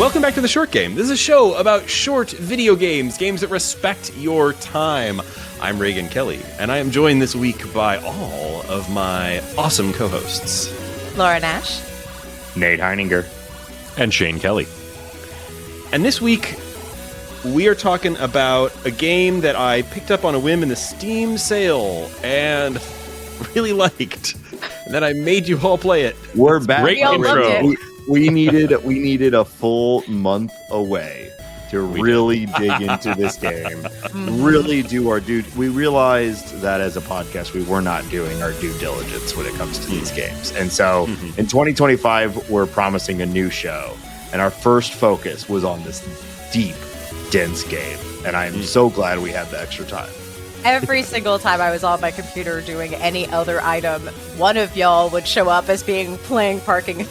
Welcome back to The Short Game. This is a show about short video games, games that respect your time. I'm Reagan Kelly, and I am joined this week by all of my awesome co-hosts. Laura Nash. Nate Heininger. And Shane Kelly. And this week, we are talking about a game that I picked up on a whim in the Steam sale and really liked. And then I made you all play it. We're back. Great intro. We needed a full month away to really dig into this game. Really do our due. We realized that as a podcast, we were not doing our due diligence when it comes to these games. And so in 2025, we're promising a new show. And our first focus was on this deep, dense game. And I am so glad we had the extra time. Every single time I was on my computer doing any other item, one of y'all would show up as being playing Parking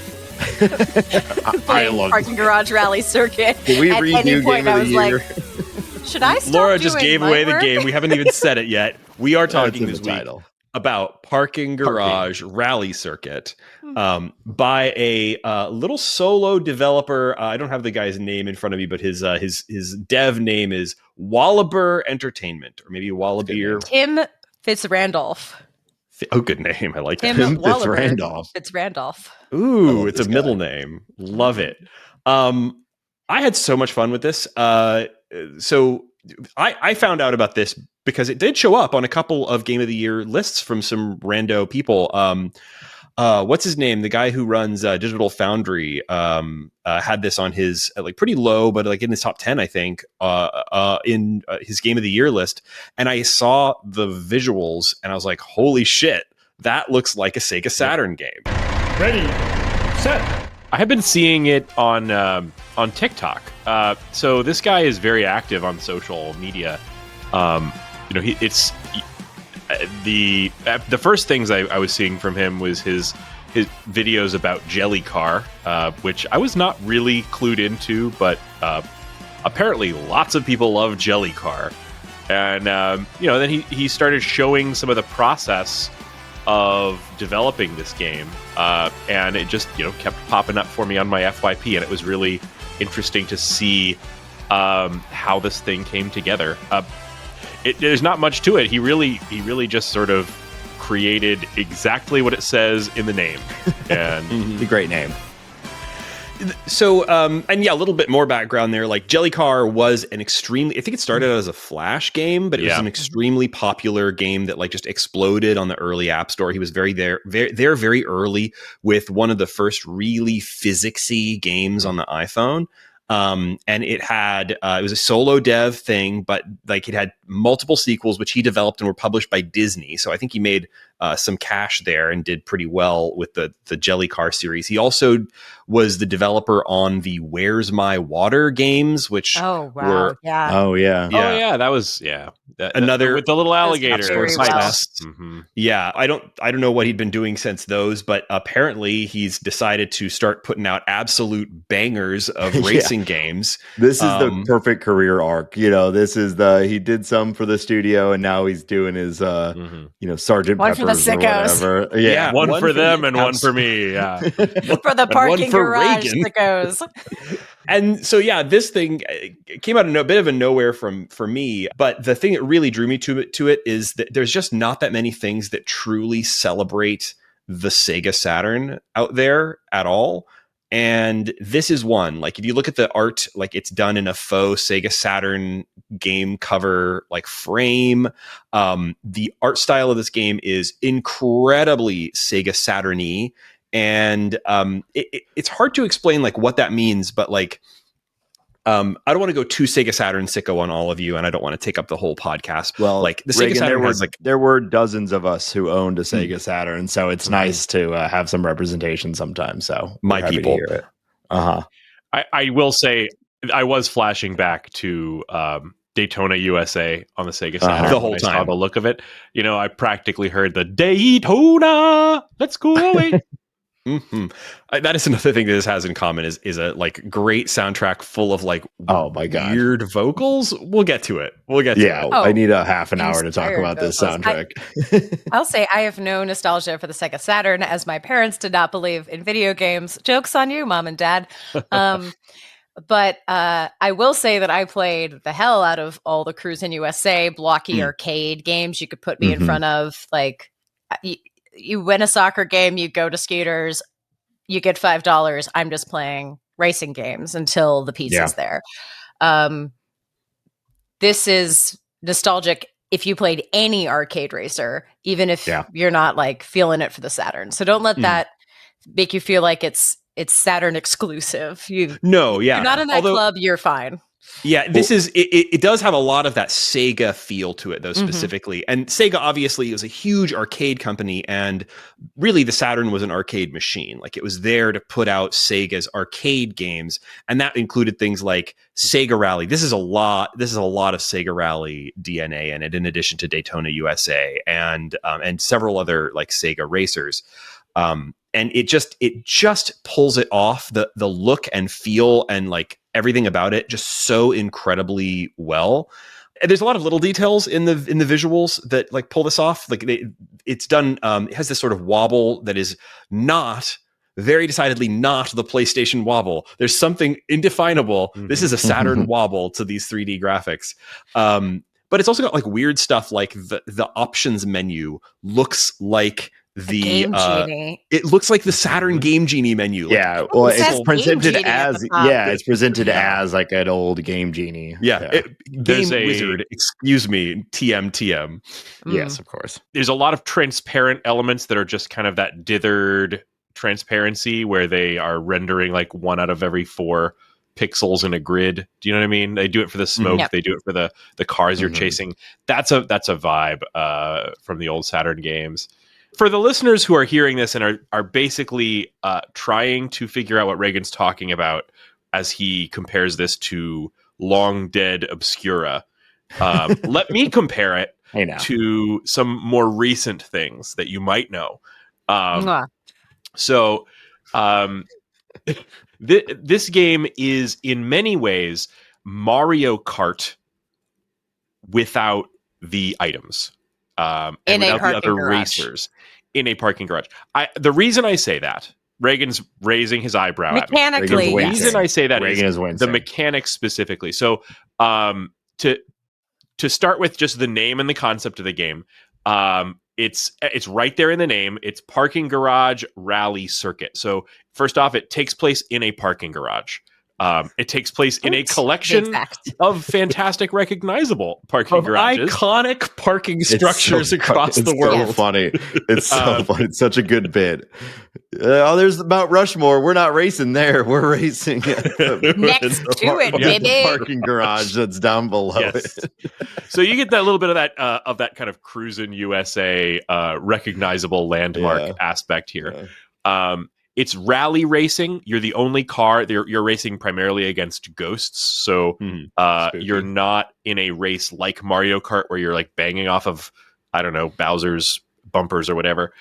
Garage Rally Circuit. Did we At redo any point, Game of I the was Year? like, should I stop Laura just doing gave my away work? the game. We haven't even said it yet. We are talking in this the week title. about Parking Garage Rally Circuit by a little solo developer. I don't have the guy's name in front of me, but his dev name is Wallaber Entertainment, or maybe Wallabeer. Tim Fitzrandolph. Oh, good name. I like Tim that. Wallaber. Fitzrandolph. Ooh, it's a middle name. Love it. I had so much fun with this. So I found out about this because it did show up on a couple of Game of the Year lists from some rando people. What's his name? The guy who runs Digital Foundry had this on his like pretty low, but like in his top 10, I think, in his Game of the Year list. And I saw the visuals and I was like, holy shit, that looks like a Sega Saturn game. Ready, set. I have been seeing it on TikTok. So this guy is very active on social media. It's the first things I was seeing from him was his videos about Jelly Car, which I was not really clued into, but apparently lots of people love Jelly Car. And then he started showing some of the process of developing this game, and it just kept popping up for me on my FYP, and it was really interesting to see how this thing came together. There's not much to it. He really just sort of created exactly what it says in the name, and A great name. So, and yeah, a little bit more background there. Like Jelly Car was an extremely, I think it started out as a Flash game, but it was an extremely popular game that like just exploded on the early App Store. He was very early with one of the first really physicsy games on the iPhone. And it was a solo dev thing, but like it had multiple sequels, which he developed and were published by Disney. So I think he made some cash there and did pretty well with the Jelly Car series. He also was the developer on the Where's My Water games, which were that was another with the little alligator. Very well. Yeah, I don't know what he'd been doing since those, but apparently he's decided to start putting out absolute bangers of racing games. This is the perfect career arc. This is he did some for the studio, and now he's doing his Sergeant One for the Pepper's or sickos. whatever. Yeah, one for them and one for me. Yeah. For the Parking Garage sickos. And so, yeah, this thing came out of a bit of a nowhere for me. But the thing that really drew me to it is that there's just not that many things that truly celebrate the Sega Saturn out there at all. And this is one. Like, if you look at the art, like it's done in a faux Sega Saturn game cover, like frame. The art style of this game is incredibly Sega Saturn-y. And it's hard to explain like what that means, but like I don't want to go too Sega Saturn sicko on all of you, and I don't want to take up the whole podcast. Well, like the Reagan, Sega Saturn there were dozens of us who owned a Sega Saturn, so it's nice to have some representation sometimes. So my people. I will say I was flashing back to Daytona USA on the Sega Saturn the whole I saw time. the look of it. I practically heard the Daytona. Let's go away. That is another thing that this has in common is a like great soundtrack full of like weird vocals. We'll get to it. I need a half an hour to talk about this soundtrack. I'll say I have no nostalgia for the Sega Saturn, as my parents did not believe in video games. Joke's on you, Mom and Dad. But I will say that I played the hell out of all the Cruisin' USA blocky arcade games you could put me in front of. Like, you win a soccer game, you go to Skaters, you get $5. I'm just playing racing games until the pizza's there. This is nostalgic if you played any arcade racer, even if you're not like feeling it for the Saturn. So don't let that make you feel like it's Saturn exclusive. You're not in that club, you're fine. Yeah, this is it does have a lot of that Sega feel to it, though, specifically. And Sega obviously is a huge arcade company, and really the Saturn was an arcade machine. Like, it was there to put out Sega's arcade games, and that included things like Sega Rally. This is a lot of Sega Rally DNA in it, in addition to Daytona USA and several other like Sega racers. And it just pulls it off, the look and feel and like everything about it just so incredibly well. And there's a lot of little details in the visuals that like pull this off. Like, it's done. It has this sort of wobble that is very decidedly not the PlayStation wobble. There's something indefinable. This is a Saturn wobble to these 3D graphics. But it's also got like weird stuff, like the options menu looks like the Game Genie. It looks like the Saturn Game Genie menu. Like, well, it's presented as it's presented as like an old Game Genie. Game Wizard, excuse me, TM. Yes, of course. There's a lot of transparent elements that are just kind of that dithered transparency where they are rendering like 1 out of every 4 pixels in a grid. Do you know what I mean? They do it for the smoke. They do it for the cars you're chasing. That's a vibe from the old Saturn games. For the listeners who are hearing this and are basically trying to figure out what Reagan's talking about as he compares this to long dead Obscura, let me compare it to some more recent things that you might know. This game is in many ways Mario Kart without the items. And without the other racers in a parking garage. The reason I say that, Reagan's raising his eyebrow mechanically. The reason I say that Reagan is the mechanics specifically. So to start with just the name and the concept of the game, it's right there in the name. It's Parking Garage Rally Circuit. So first off, it takes place in a parking garage. It takes place in a collection of fantastic, recognizable parking garages. Iconic parking structures across the world. It's so funny. It's so funny. It's such a good bit. There's Mount Rushmore. We're not racing there. We're racing next to it, baby. The parking garage that's down below it. So you get that little bit of that kind of Cruisin' USA recognizable landmark aspect here. It's rally racing. You're the only car. You're racing primarily against ghosts. So you're not in a race like Mario Kart where you're like banging off of, I don't know, Bowser's bumpers or whatever.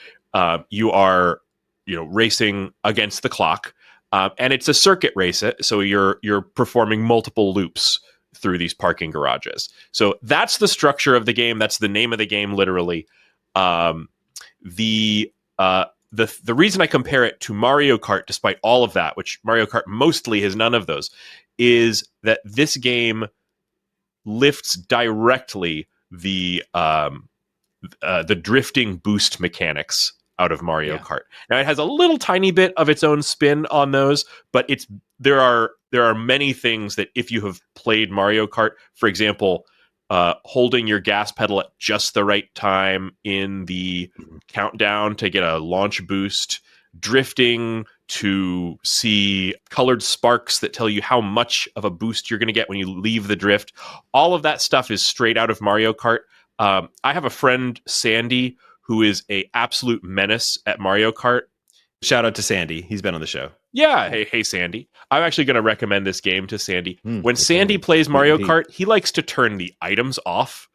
You are, racing against the clock. And it's a circuit race. So you're performing multiple loops through these parking garages. So that's the structure of the game. That's the name of the game, literally. The reason I compare it to Mario Kart, despite all of that, which Mario Kart mostly has none of those, is that this game lifts directly the drifting boost mechanics out of Mario Kart. Now it has a little tiny bit of its own spin on those, but there are many things that if you have played Mario Kart, for example, holding your gas pedal at just the right time in the countdown to get a launch boost, drifting to see colored sparks that tell you how much of a boost you're going to get when you leave the drift. All of that stuff is straight out of Mario Kart. I have a friend, Sandy, who is a absolute menace at Mario Kart. Shout out to Sandy. He's been on the show. Yeah. Hey, Sandy. I'm actually going to recommend this game to Sandy. When Sandy plays Mario Kart, he likes to turn the items off.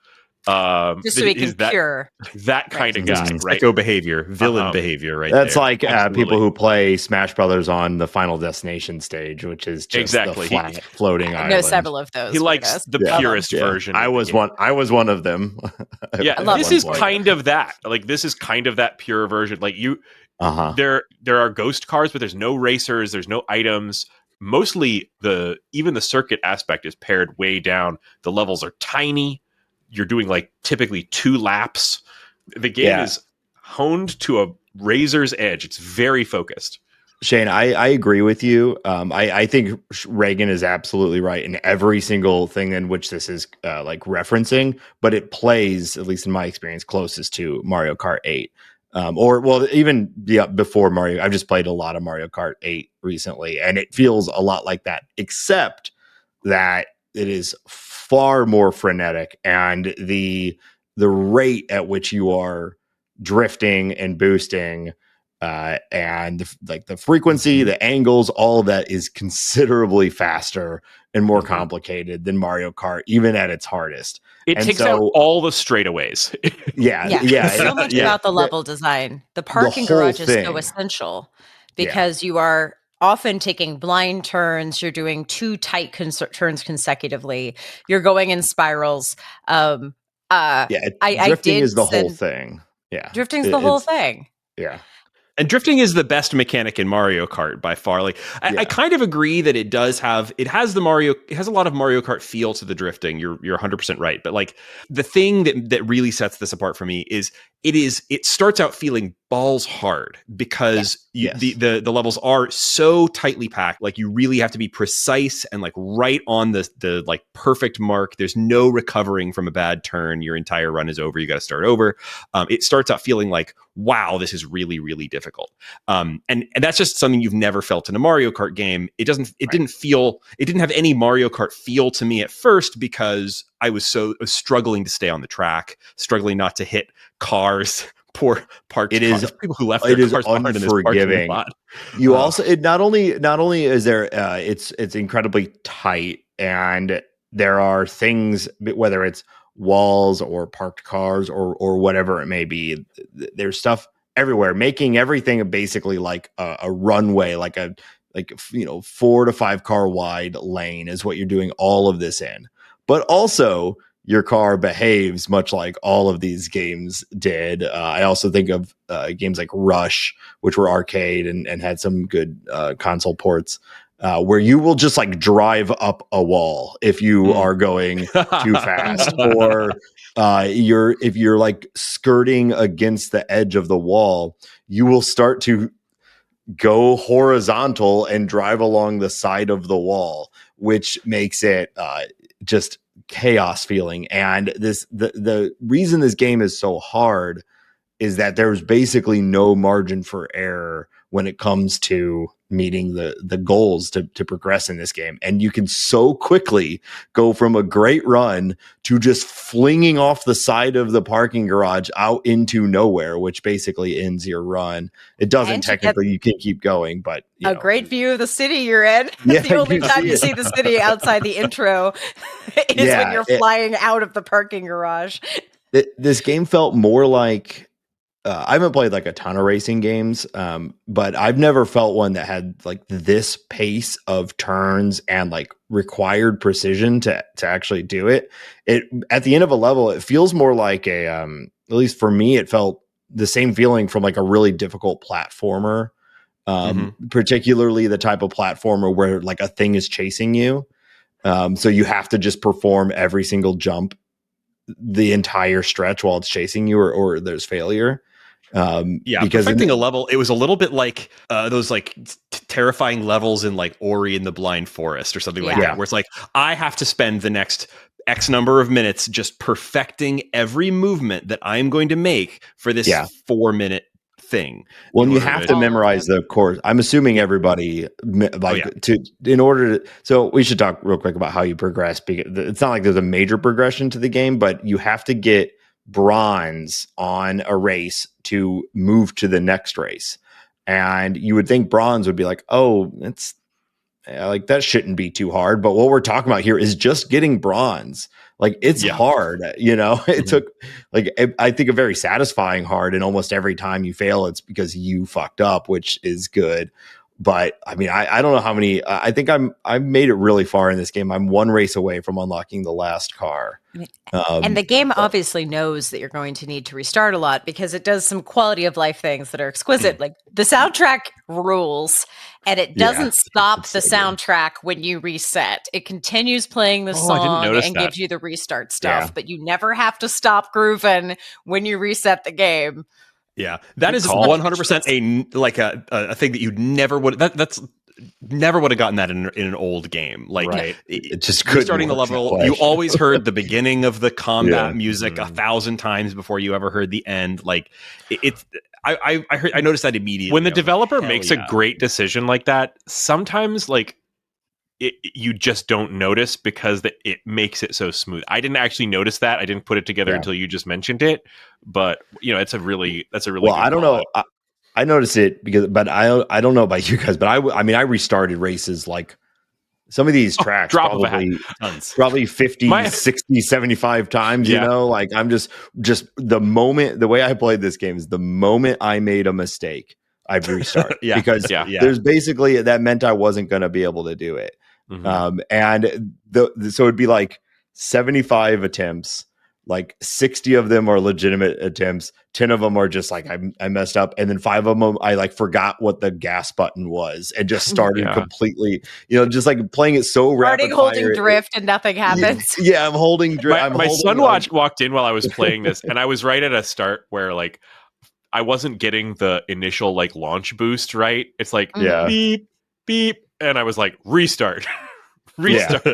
Just so he can cure. That kind of guy. Right? Psycho behavior, villain behavior, right? That's there. like people who play Smash Brothers on the Final Destination stage, which is just the flat floating island. I know several of those. He likes the purest version. I was one of them. This is kind of that. Like, this is kind of that pure version. Like there are ghost cars, but there's no racers, there's no items. mostly even the circuit aspect is pared way down. The levels are tiny. You're doing like typically 2 laps. The game is honed to a razor's edge. It's very focused. Shane, I agree with you. I think Reagan is absolutely right in every single thing in which this is like referencing, but it plays, at least in my experience, closest to Mario Kart 8. Even before Mario, I've just played a lot of Mario Kart 8 recently, and it feels a lot like that, except that it is far more frenetic, and the rate at which you are drifting and boosting and the frequency, the angles, all of that is considerably faster and more complicated than Mario Kart, even at its hardest. It takes out all the straightaways. So much about the level design. The parking garage is so essential because you are often taking blind turns. You're doing 2 tight turns consecutively. You're going in spirals. Drifting is the whole thing. Yeah, drifting's the whole thing. Yeah. And drifting is the best mechanic in Mario Kart by far. Like I kind of agree that it has a lot of Mario Kart feel to the drifting. You're 100% right. But like the thing that really sets this apart for me is it starts out feeling balls hard because the levels are so tightly packed. Like you really have to be precise and like right on the like perfect mark. There's no recovering from a bad turn. Your entire run is over. You got to start over. It starts out feeling like, wow, this is really, really difficult. And that's just something you've never felt in a Mario Kart game. It didn't have any Mario Kart feel to me at first because I was struggling to stay on the track, struggling not to hit cars. Poor parked cars. People who left their cars behind in this parking lot. You also, it not only is there, it's incredibly tight, and there are things, whether it's walls or parked cars or whatever it may be, there's stuff everywhere, making everything basically like a runway, like 4 to 5 car wide lane is what you're doing all of this in. But also, your car behaves much like all of these games did. I also think of games like Rush, which were arcade and had some good console ports, where you will just like drive up a wall if you are going too fast, or if you're like skirting against the edge of the wall, you will start to go horizontal and drive along the side of the wall, which makes it just chaos feeling. And the reason this game is so hard is that there's basically no margin for error when it comes to meeting the goals to progress in this game. And you can so quickly go from a great run to just flinging off the side of the parking garage out into nowhere, which basically ends your run. It doesn't technically, you can keep going, but great view of the city you're in. The only time you see the city outside the intro is when you're flying out of the parking garage. This game felt more like, I haven't played like a ton of racing games, but I've never felt one that had like this pace of turns and like required precision to actually do it. At the end of a level, it feels more like at least for me, it felt the same feeling from like a really difficult platformer, particularly the type of platformer where like a thing is chasing you. So you have to just perform every single jump the entire stretch while it's chasing you, or there's failure. Because perfecting a level, it was a little bit like those like terrifying levels in like Ori in the Blind Forest or something like that, where it's like I have to spend the next X number of minutes just perfecting every movement that I'm going to make for this 4-minute thing. Well, you have to memorize the course. I'm assuming everybody so we should talk real quick about how you progress, because it's not like there's a major progression to the game, but you have to get bronze on a race to move to the next race. And you would think bronze would be like, oh, it's like that shouldn't be too hard. But what we're talking about here is just getting bronze. Like it's hard, it took like, I think a very satisfying hard. And almost every time you fail, it's because you fucked up, which is good. But I mean, I don't know how many. I think I've made it really far in this game. I'm one race away from unlocking the last car. And the game obviously knows that you're going to need to restart a lot because it does some quality of life things that are exquisite. Like the soundtrack rules, and it doesn't stop the soundtrack when you reset. It continues playing the song and gives you the restart stuff, but you never have to stop grooving when you reset the game. Yeah, that is 100% a thing that you never would. That's never would have gotten that in an old game. Like it just couldn't starting the level. You always heard the beginning of the combat music 1,000 times before you ever heard the end. Like I noticed that immediately when the developer makes a great decision like that. Sometimes like. You just don't notice because it makes it so smooth. I didn't actually notice that. I didn't put it together until you just mentioned it. But that's a really well. I don't know. I noticed it but I don't know about you guys. But I mean, I restarted races like some of these tracks probably 50, 60, 75 times. You know, like I'm just the way I played this game is the moment I made a mistake, I'd restart because there's basically that meant I wasn't going to be able to do it. And so it'd be like 75 attempts, like 60 of them are legitimate attempts. 10 of them are just like, I messed up. And then 5 of them, I like forgot what the gas button was and just started completely, just like playing it so rapid. Holding drift and nothing happens. Yeah. I'm holding drift. My son walked in while I was playing this and I was right at a start where like, I wasn't getting the initial like launch boost, right? It's like beep, beep. And I was like, restart. Restart.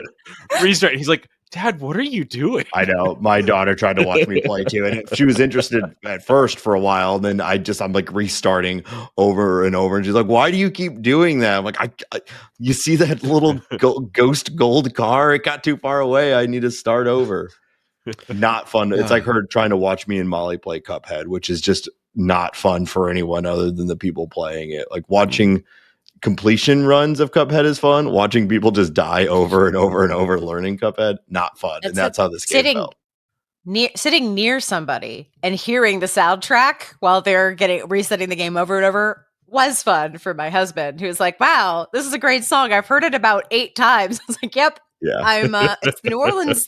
He's like, Dad, what are you doing? I know. My daughter tried to watch me play too. And she was interested at first for a while. And then I'm like restarting over and over. And she's like, why do you keep doing that? I'm like, you see that little ghost gold car? It got too far away. I need to start over. Not fun. It's like her trying to watch me and Molly play Cuphead, which is just not fun for anyone other than the people playing it. Like watching completion runs of Cuphead is fun. Watching people just die over and over and over learning Cuphead, not fun. And that's how this game felt. Sitting near somebody and hearing the soundtrack while they're resetting the game over and over was fun for my husband, who's like, wow, this is a great song. I've heard it about 8 times. I was like, yep. Yeah. It's the New Orleans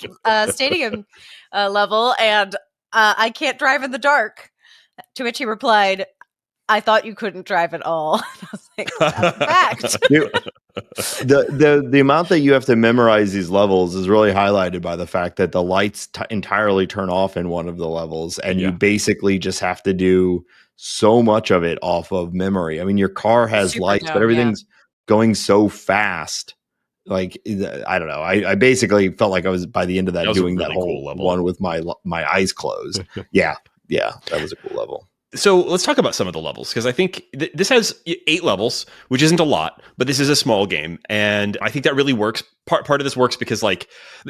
stadium level, and I can't drive in the dark. To which he replied, I thought you couldn't drive at all. I was like, that's a fact. The amount that you have to memorize these levels is really highlighted by the fact that the lights entirely turn off in one of the levels, and you basically just have to do so much of it off of memory. I mean, your car has lights, but everything's going so fast. Like, I don't know. I basically felt like I was by the end of that doing that whole cool one with my eyes closed. Yeah, that was a cool level. So let's talk about some of the levels, because I think this has 8 levels, which isn't a lot, but this is a small game. And I think that really works. Part of this works because like,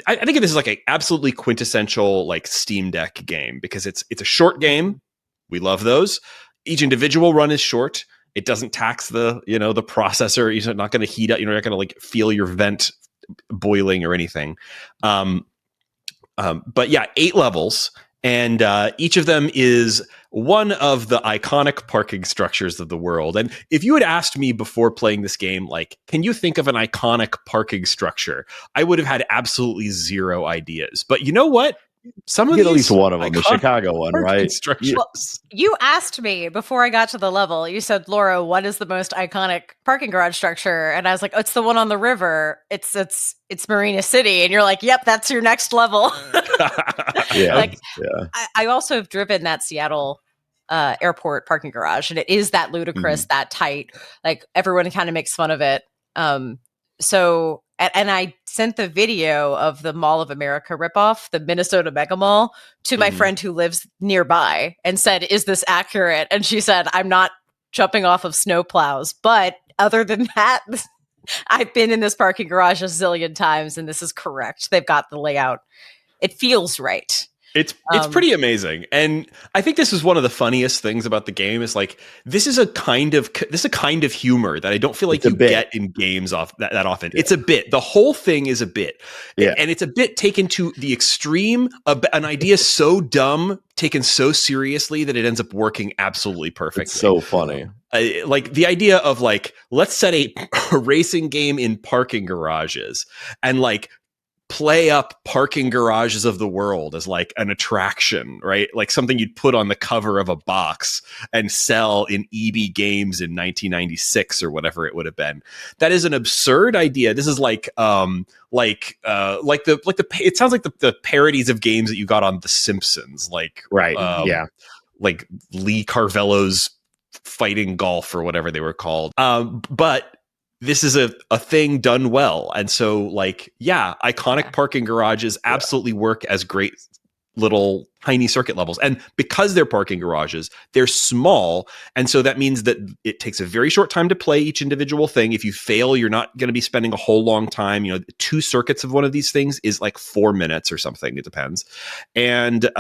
I think of this as like an absolutely quintessential like Steam Deck game, because it's a short game. We love those. Each individual run is short. It doesn't tax the processor. You're not going to heat up. You're not going to like feel your vent boiling or anything. But yeah, 8 levels. And each of them is one of the iconic parking structures of the world. And if you had asked me before playing this game, like, can you think of an iconic parking structure? I would have had absolutely zero ideas. But you know what? Some of these, at least one of them, the Chicago one, right? Well, you asked me before I got to the level. You said, Laura, what is the most iconic parking garage structure? And I was like, oh, it's the one on the river. It's Marina City. And you're like, yep, that's your next level. I also have driven that Seattle airport parking garage, and it is that ludicrous, that tight. Like everyone kind of makes fun of it. And I sent the video of the Mall of America ripoff, the Minnesota Mega Mall, to my friend who lives nearby and said, is this accurate? And she said, I'm not jumping off of snowplows. But other than that, I've been in this parking garage a zillion times, and this is correct. They've got the layout. It feels right. It's pretty amazing, and I think this is one of the funniest things about the game. Is like this is a kind of humor that I don't feel like you get in games that often. Yeah. It's a bit. The whole thing is a bit, and it's a bit taken to the extreme. An idea so dumb taken so seriously that it ends up working absolutely perfectly. It's so funny. Like the idea of like let's set a racing game in parking garages and like play up parking garages of the world as like an attraction, right? Like something you'd put on the cover of a box and sell in EB Games in 1996 or whatever it would have been. That is an absurd idea. This is like it sounds like the parodies of games that you got on The Simpsons, like like Lee Carvello's Fighting Golf or whatever they were called. But this is a thing done well. And so like, iconic parking garages absolutely work as great little tiny circuit levels. And because they're parking garages, they're small. And so that means that it takes a very short time to play each individual thing. If you fail, you're not going to be spending a whole long time. 2 circuits of one of these things is like 4 minutes or something. It depends. And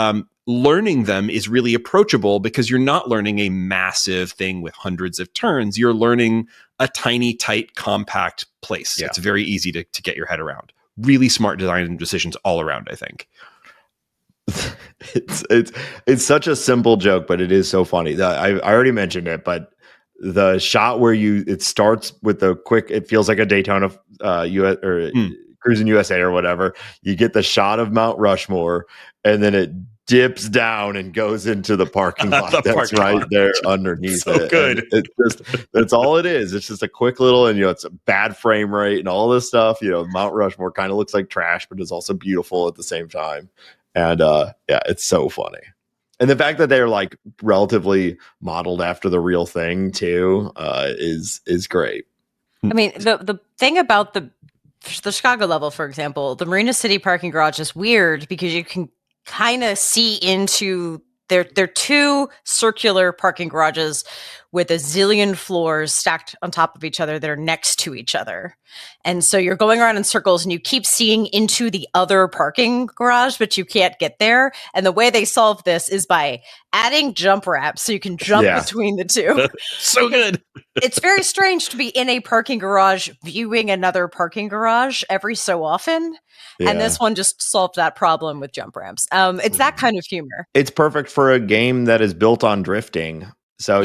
learning them is really approachable because you're not learning a massive thing with hundreds of turns. You're learning a tiny, tight, compact place. Yeah. It's very easy to get your head around. Really smart design decisions all around, I think. It's such a simple joke, but it is so funny. I already mentioned it, but the shot where it starts with the quick, it feels like a Daytona US or Cruising USA or whatever. You get the shot of Mount Rushmore, and then it dips down and goes into the parking lot. That's right there underneath so it. Good. That's all it is. It's just a quick little, and it's a bad frame rate and all this stuff. Mount Rushmore kind of looks like trash, but it's also beautiful at the same time. And it's so funny. And the fact that they're like relatively modeled after the real thing too is great. I mean, the thing about the Chicago level, for example, the Marina City parking garage is weird because you can kind of see into they're 2 circular parking garages with a zillion floors stacked on top of each other that are next to each other. And so you're going around in circles and you keep seeing into the other parking garage, but you can't get there. And the way they solve this is by adding jump ramps so you can jump between the 2. So good. It's very strange to be in a parking garage viewing another parking garage every so often. Yeah. And this one just solved that problem with jump ramps. It's that kind of humor. It's perfect for a game that is built on drifting. So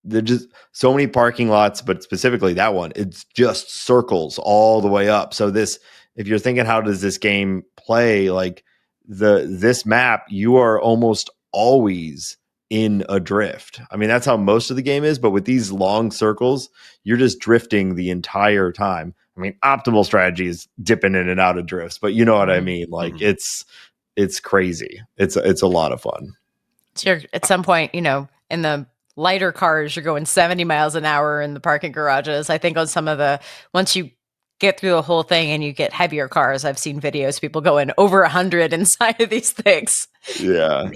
they're just so many parking lots, but specifically that one, it's just circles all the way up. So if you're thinking, how does this game play? Like this map, you are almost always in a drift. I mean, that's how most of the game is, but with these long circles, you're just drifting the entire time. I mean, optimal strategy is dipping in and out of drifts, but you know what I mean? Like it's crazy. It's a lot of fun. So at some point, in the lighter cars, you're going 70 miles an hour in the parking garages. I think on some of once you get through the whole thing and you get heavier cars, I've seen videos, people going over 100 inside of these things. Yeah.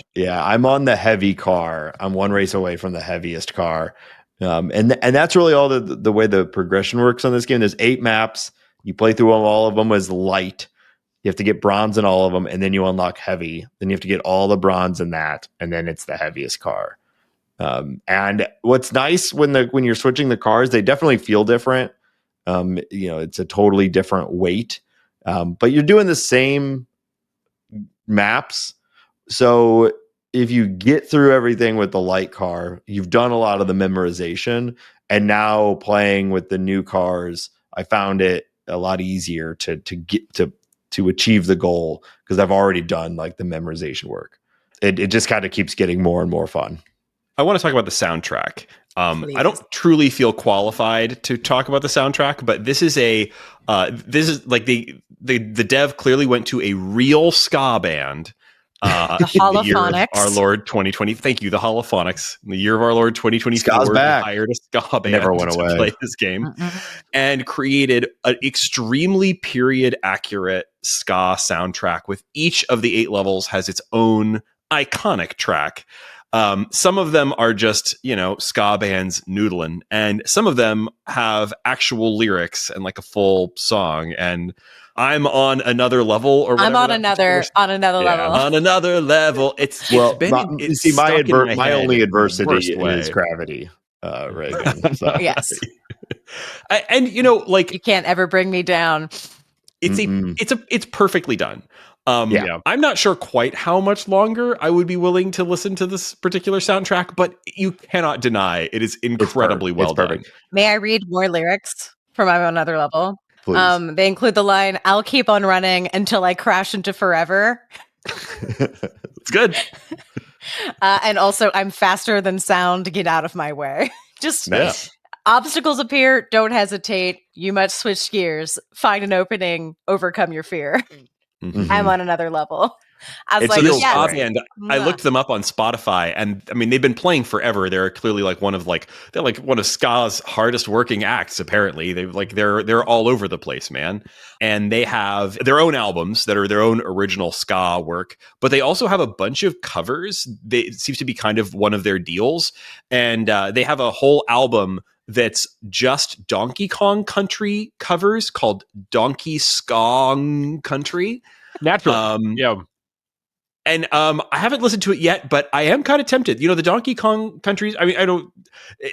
I'm on the heavy car. I'm 1 race away from the heaviest car. And that's really all the way the progression works on this game. There's 8 maps. You play through all of them as light. You have to get bronze in all of them, and then you unlock heavy. Then you have to get all the bronze in that, and then it's the heaviest car. And what's nice when you're switching the cars, they definitely feel different. It's a totally different weight, but you're doing the same maps. So if you get through everything with the light car, you've done a lot of the memorization, and now playing with the new cars, I found it a lot easier to get to achieve the goal because I've already done like the memorization work. It just kind of keeps getting more and more fun. I want to talk about the soundtrack. I don't truly feel qualified to talk about the soundtrack, but this is like the dev clearly went to a real ska band. The Holophonics. Our Lord 2020. Thank you, the Holophonics. In the year of our Lord 2024, hired a ska band Never went away. to play this game and created an extremely period accurate ska soundtrack with each of the 8 levels has its own iconic track. Some of them are just, ska bands noodling, and some of them have actual lyrics and like a full song. And I'm on another level, or whatever. I'm on another level. On another level. It's been my only adversity is gravity, Reagan. So. Yes. And you can't ever bring me down. It's perfectly done. I'm not sure quite how much longer I would be willing to listen to this particular soundtrack, but you cannot deny it is incredibly well done. May I read more lyrics from I'm on another level? Please. They include the line, "I'll keep on running until I crash into forever." It's good. And also, "I'm faster than sound. Get out of my way." Just obstacles appear. Don't hesitate. You must switch gears. Find an opening. Overcome your fear. Mm-hmm. I'm on another level. I was this ska band, I looked them up on Spotify, and I mean, they've been playing forever. They're clearly one of ska's hardest working acts. Apparently, they're all over the place, man. And they have their own albums that are their own original ska work, but they also have a bunch of covers. It seems to be kind of one of their deals, and they have a whole album that's just Donkey Kong Country covers called Donkey Skong Country. Naturally, And I haven't listened to it yet, but I am kind of tempted. The Donkey Kong countries. I mean,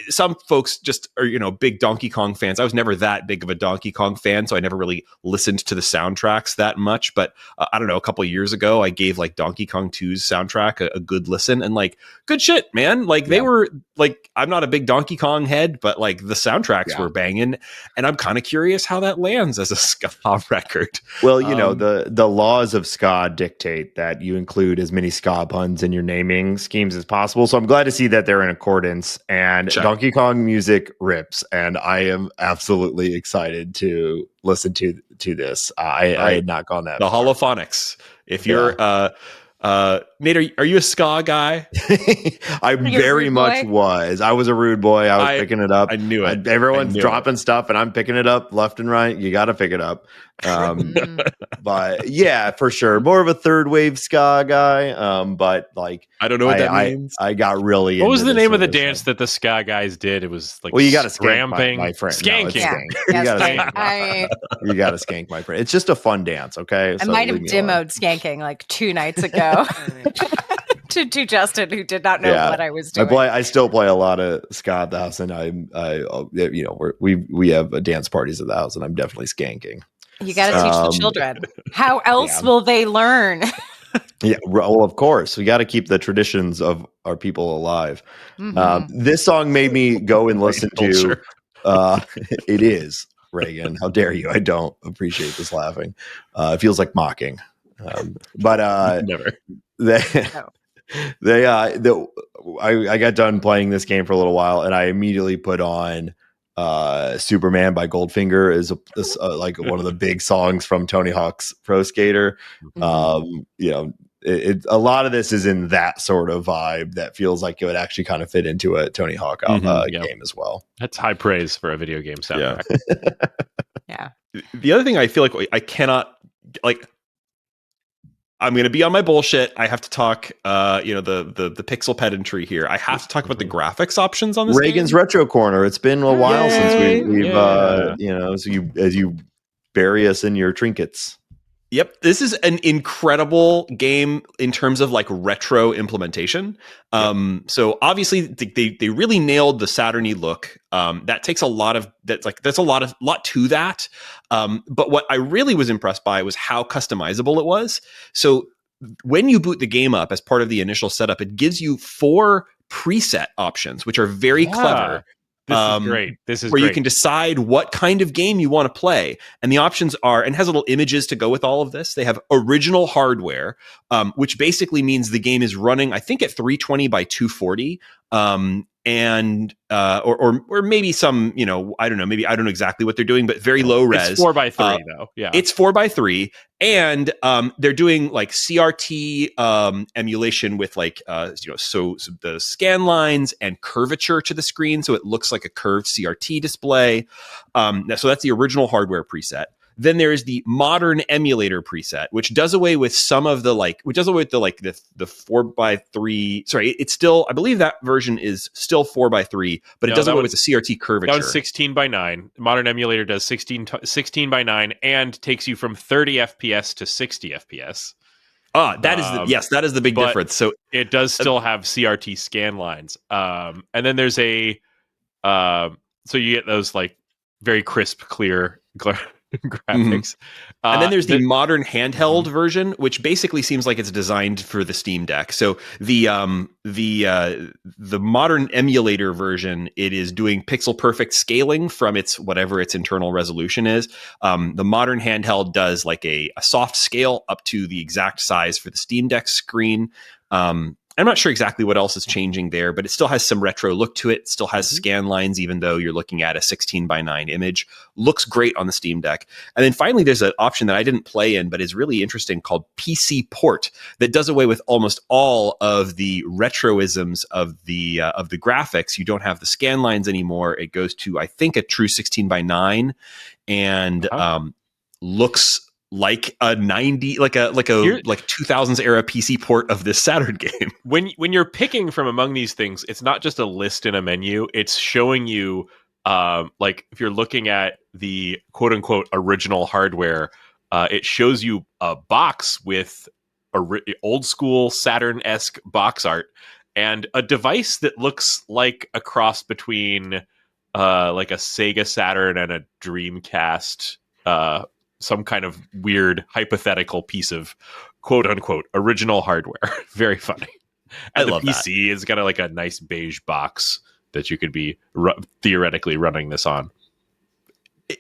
some folks just are, big Donkey Kong fans. I was never that big of a Donkey Kong fan, so I never really listened to the soundtracks that much. But I don't know, a couple of years ago, I gave Donkey Kong 2's soundtrack a good listen, and good shit, man. They were I'm not a big Donkey Kong head, but the soundtracks were banging, and I'm kind of curious how that lands as a ska record. Well, the laws of ska dictate that you include as many ska puns in your naming schemes as possible. So I'm glad to see that they're in accordance, and Donkey Kong music rips, and I am absolutely excited to listen to this. I had not gone that the far. Holophonics. If you're Nate, are you a ska guy? I very much was. I was a rude boy. I was picking it up. I knew it. Everyone's dropping stuff, and I'm picking it up left and right. You got to pick it up. But yeah, for sure, more of a third wave ska guy. But I don't know what that means. I got really. What was the name of the dance that the ska guys did? It was you got to scramping, my friend. Skanking. No, you got to skank, my friend. It's just a fun dance, okay? I might have demoed skanking 2 nights ago to Justin, who did not know what I was doing. I still play a lot of ska at the house, and we have dance parties at the house, and I'm definitely skanking. You got to teach the children. How else will they learn? Yeah, well, of course, we got to keep the traditions of our people alive. Mm-hmm. This song made me go and listen to. It is Reagan. How dare you? I don't appreciate this laughing. It feels like mocking. But never. I got done playing this game for a little while, and I immediately put on Superman by Goldfinger is one of the big songs from Tony Hawk's Pro Skater. A lot of this is in that sort of vibe that feels like it would actually kind of fit into a Tony Hawk game as well. That's high praise for a video game soundtrack. Yeah. The other thing I feel like I cannot I'm going to be on my bullshit. I have to talk, the pixel pedantry here. I have to talk about the graphics options on this Reagan's game. Retro Corner. It's been a while since we've as you bury us in your trinkets. Yep, this is an incredible game in terms of retro implementation. So obviously they really nailed the Saturn-y look. That takes a lot of there's a lot to that. But what I really was impressed by was how customizable it was. So when you boot the game up as part of the initial setup, it gives you 4 preset options, which are very clever. This is great. Where you can decide what kind of game you want to play. And the options are, and has little images to go with all of this. They have original hardware, which basically means the game is running, I think, at 320 by 240. Or maybe some, I don't know, maybe I don't know exactly what they're doing, but very low res. It's 4x3 though. Yeah. It's 4x3. And they're doing CRT emulation with so the scan lines and curvature to the screen. So it looks like a curved CRT display. So that's the original hardware preset. Then there is the modern emulator preset, which does away with some of the which does away with the 4x3. Sorry, it's still, I believe that version is still 4x3, but it does away with the CRT curvature. That was 16:9. Modern emulator does 16:9 and takes you from 30 FPS to 60 FPS. That is that is the big difference. So it does still have CRT scan lines. And then there's so you get those like very crisp, clear graphics. And then there's the modern handheld version, which basically seems like it's designed for the Steam Deck. So the modern emulator version, it is doing pixel perfect scaling from whatever its internal resolution is. The modern handheld does like a soft scale up to the exact size for the Steam Deck screen. I'm not sure exactly what else is changing there, but it still has some retro look to it. It still has scan lines, even though you're looking at a 16:9 image. Looks great on the Steam Deck. And then finally, there's an option that I didn't play in, but is really interesting called PC Port that does away with almost all of the retroisms of the graphics. You don't have the scan lines anymore. It goes to, I think, a true 16:9 and looks like a 2000s era PC port of this Saturn game. When you're picking from among these things, it's not just a list in a menu. It's showing you, like if you're looking at the quote unquote original hardware, it shows you a box with old school Saturn-esque box art and a device that looks like a cross between like a Sega Saturn and a Dreamcast, some kind of weird hypothetical piece of quote unquote original hardware. Very funny. And I love the PC is got like a nice beige box that you could be theoretically running this on.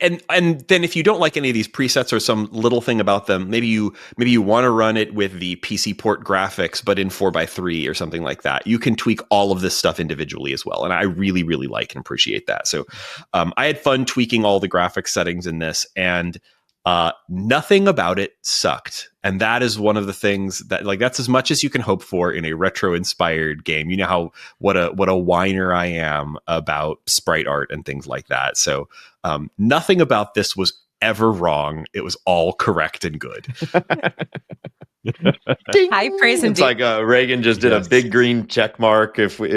And then if you don't like any of these presets or some little thing about them, maybe you want to run it with the PC port graphics, but in 4x3 or something like that. You can tweak all of this stuff individually as well. And I really, really like and appreciate that. So I had fun tweaking all the graphics settings in this, and nothing about it sucked. And that is one of the things that, like, that's as much as you can hope for in a retro inspired game. You know what a whiner I am about sprite art and things like that. So nothing about this was ever wrong. It was all correct and good. High praise and it's like Reagan just did a big green check mark. If we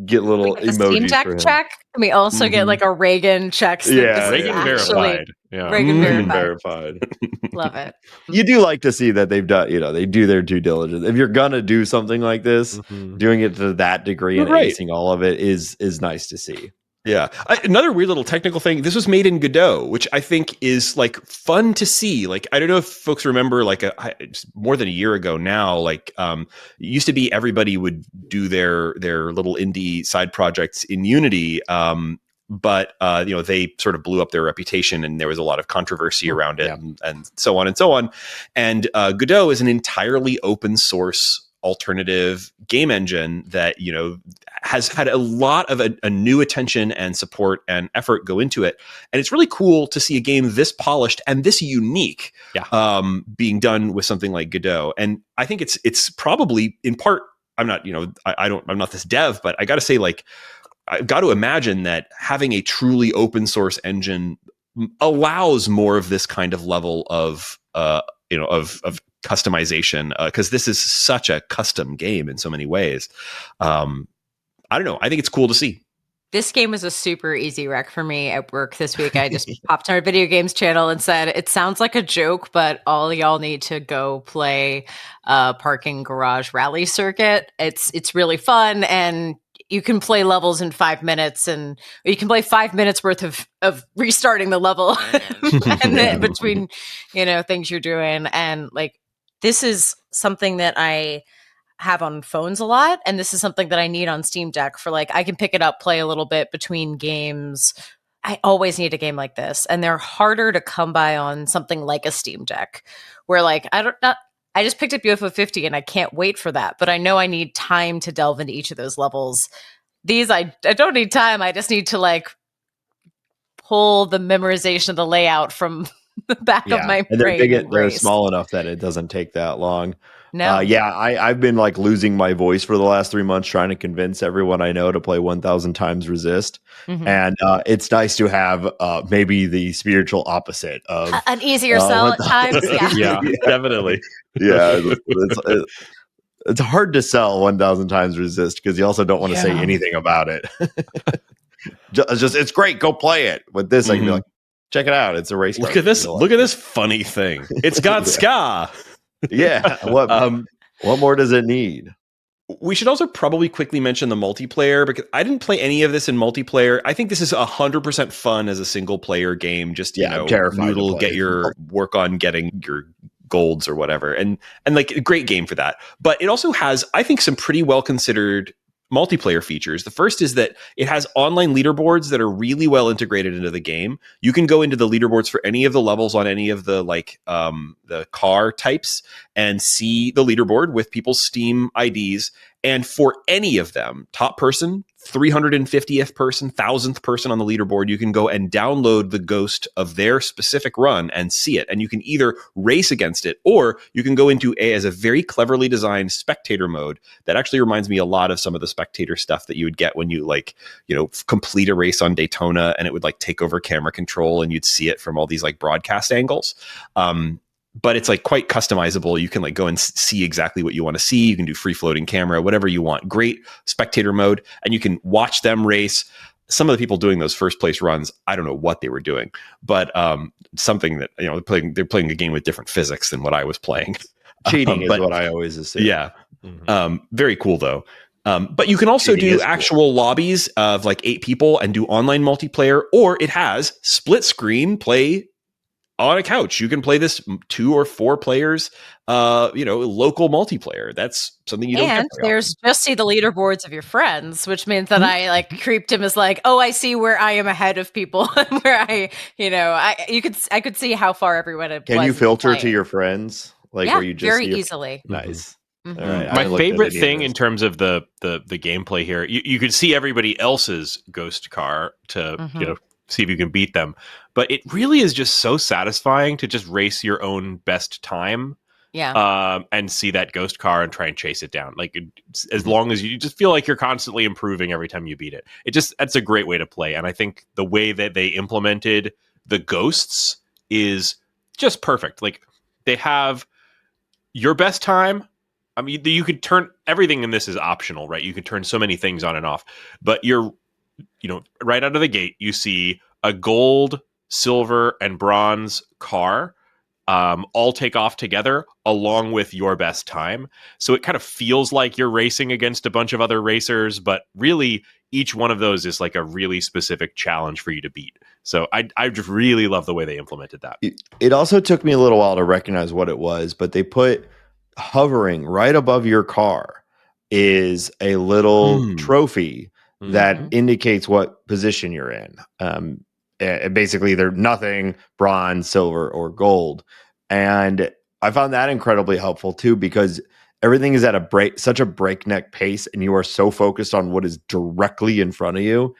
get little emojis Steam Deck for him. check, can we also get like a Reagan check? Yeah, Reagan verified. Yeah. Reagan verified. Love it. You do like to see that they've done, they do their due diligence. If you're gonna do something like this, doing it to that degree and acing all of it is nice to see. Yeah. Another weird little technical thing. This was made in Godot, which I think is like fun to see. Like, I don't know if folks remember, like more than a year ago now, like it used to be everybody would do their little indie side projects in Unity. But they sort of blew up their reputation, and there was a lot of controversy around it, and so on and so on. And Godot is an entirely open source alternative game engine that has had a lot of a new attention and support and effort go into it, and it's really cool to see a game this polished and this unique being done with something like Godot. And I think it's probably in part, I'm not I'm not this dev, but I got to say, like, I've got to imagine that having a truly open source engine allows more of this kind of level of customization, because this is such a custom game in so many ways. I don't know. I think it's cool to see. This game was a super easy rec for me at work this week. I just popped on our video games channel and said, it sounds like a joke, but all y'all need to go play Parking Garage Rally Circuit. It's really fun, and you can play levels in 5 minutes, and you can play 5 minutes worth of restarting the level and then between, things you're doing. And like, this is something that I have on phones a lot, and this is something that I need on Steam Deck for, like, I can pick it up, play a little bit between games. I always need a game like this, and they're harder to come by on something like a Steam Deck, where, like, I just picked up UFO 50 and I can't wait for that, but I know I need time to delve into each of those levels. These, I don't need time. I just need to, like, pull the memorization of the layout from the back of my and brain. they're small enough that it doesn't take that long. No. I've been like losing my voice for the last 3 months trying to convince everyone I know to play 1,000 times Resist. Mhm. And it's nice to have maybe the spiritual opposite of an easier sell at times. Yeah, definitely. Yeah, it's hard to sell 1,000 times Resist because you also don't want to say anything about it. It's great. Go play it. With this, I can be like, check it out. It's a race. Look at this. Look at this funny thing. It's got ska. Yeah. What more does it need? We should also probably quickly mention the multiplayer because I didn't play any of this in multiplayer. I think this is 100% fun as a single player game. Just, noodle, get your work on getting your golds or whatever. And like a great game for that. But it also has, I think, some pretty well considered multiplayer features. The first is that it has online leaderboards that are really well integrated into the game. You can go into the leaderboards for any of the levels on any of the the car types and see the leaderboard with people's Steam IDs. And for any of them, top person, 350th person, 1000th person on the leaderboard, you can go and download the ghost of their specific run and see it. And you can either race against it or you can go into as a very cleverly designed spectator mode that actually reminds me a lot of some of the spectator stuff that you would get when you complete a race on Daytona and it would like take over camera control and you'd see it from all these like broadcast angles. But it's like quite customizable. You can like go and see exactly what you want to see. You can do free floating camera, whatever you want. Great spectator mode. And you can watch them race. Some of the people doing those first place runs, I don't know what they were doing, but something that, they're playing a game with different physics than what I was playing. Cheating is what I always assume. Yeah. Very cool though. But you can also do actual lobbies of like 8 people and do online multiplayer, or it has split screen play on a couch. You can play this 2 or 4 players, local multiplayer. That's something you don't get. And there's just see the leaderboards of your friends, which means that I like creeped him as like, oh, I see where I am ahead of people, where I could see how far everyone had. Can you filter to your friends? Like, yeah, where you just very easily. Nice. Mm-hmm. All right. My favorite thing in terms of the gameplay here, you could see everybody else's ghost car to see if you can beat them. But it really is just so satisfying to just race your own best time. Yeah. And see that ghost car and try and chase it down. Like as long as you just feel like you're constantly improving every time you beat it. That's a great way to play. And I think the way that they implemented the ghosts is just perfect. Like they have your best time. I mean, you could turn everything in this is optional, right? You can turn so many things on and off, but you're, right out of the gate, you see a gold, silver, and bronze car all take off together along with your best time. So it kind of feels like you're racing against a bunch of other racers, but really each one of those is like a really specific challenge for you to beat. So I just really love the way they implemented that. It also took me a little while to recognize what it was, but they put hovering right above your car is a little trophy that indicates what position you're in. Basically, they're nothing, bronze, silver, or gold. And I found that incredibly helpful too, because everything is at such a breakneck pace, and you are so focused on what is directly in front of you.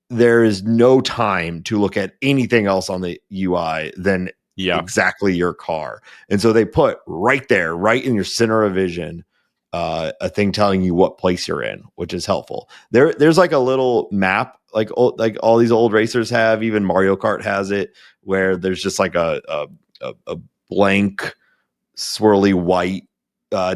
There is no time to look at anything else on the UI than exactly your car. And so they put right there, right in your center of vision, a thing telling you what place you're in, which is helpful. There's like a little map, like all these old racers have. Even Mario Kart has it, where there's just like a blank, swirly white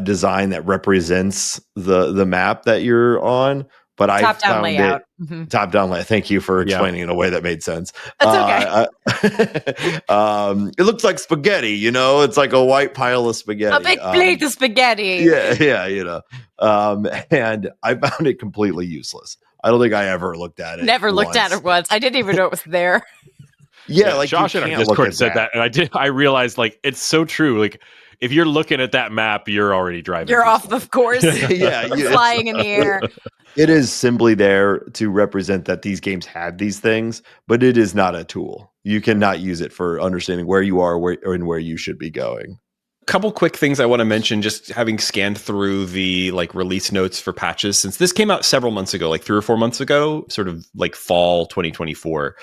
design that represents the map that you're on. But I found layout. Top down layout. Thank you for explaining in a way that made sense. That's okay. It looks like spaghetti, It's like a white pile of spaghetti. A big plate of spaghetti. Yeah. And I found it completely useless. I don't think I ever looked at it. Never looked at it once. I didn't even know it was there. Yeah, like Josh in our Discord said that, and I realized like it's so true. Like if you're looking at that map, you're already driving. You're off, of course. Yeah, flying in the air. It is simply there to represent that these games had these things, but it is not a tool. You cannot use it for understanding where you are and where you should be going. couple quick things I want to mention, just having scanned through the like release notes for patches, since this came out several months ago, like 3 or 4 months ago, sort of like fall 2024.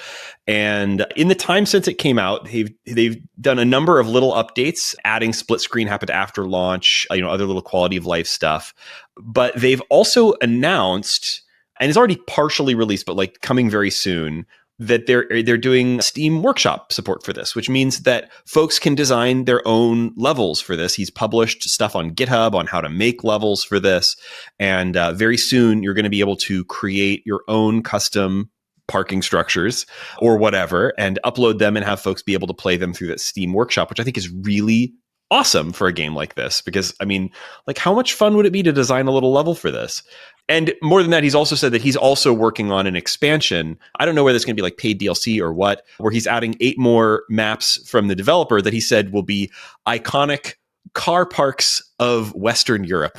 And in the time since it came out, they've done a number of little updates, adding split screen happened after launch, other little quality of life stuff. But they've also announced, and it's already partially released, but like coming very soon, that they're doing Steam Workshop support for this, which means that folks can design their own levels for this. He's published stuff on GitHub on how to make levels for this. And very soon you're going to be able to create your own custom parking structures or whatever and upload them and have folks be able to play them through that Steam Workshop, which I think is really awesome for a game like this. Because, I mean, like, how much fun would it be to design a little level for this? And more than that, he's also said that he's also working on an expansion. I don't know whether it's going to be like paid DLC or what, where he's adding 8 more maps from the developer that he said will be iconic car parks of Western Europe.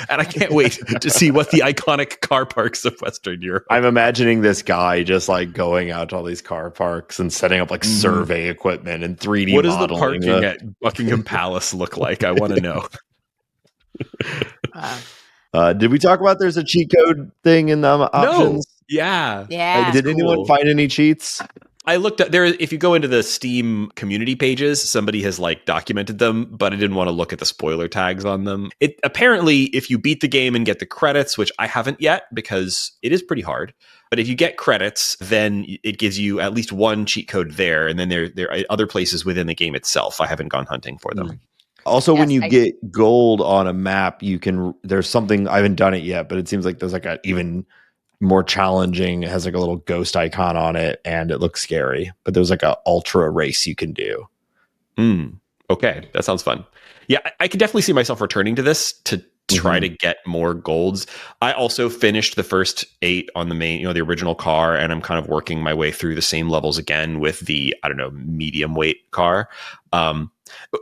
And I can't wait to see what the iconic car parks of Western Europe. I'm imagining this guy just like going out to all these car parks and setting up like survey equipment and 3D What does the modeling. parking at Buckingham Palace look like? I want to know. Did we talk about there's a cheat code thing in the options? No. Yeah. Yeah. Did anyone find any cheats? I looked at there. If you go into the Steam community pages, somebody has like documented them, but I didn't want to look at the spoiler tags on them. It apparently, if you beat the game and get the credits, which I haven't yet because it is pretty hard, but if you get credits, then it gives you at least one cheat code there, and then there are other places within the game itself. I haven't gone hunting for them. Also, Yes, when you get gold on a map, you can. There's something I haven't done it yet, but it seems like there's like a even more challenging. It has like a little ghost icon on it, and it looks scary. But there's like a ultra race you can do. Okay, that sounds fun. Yeah, I could definitely see myself returning to this to try to get more golds. I also finished the first 8 on the main, the original car, and I'm kind of working my way through the same levels again with the, medium weight car.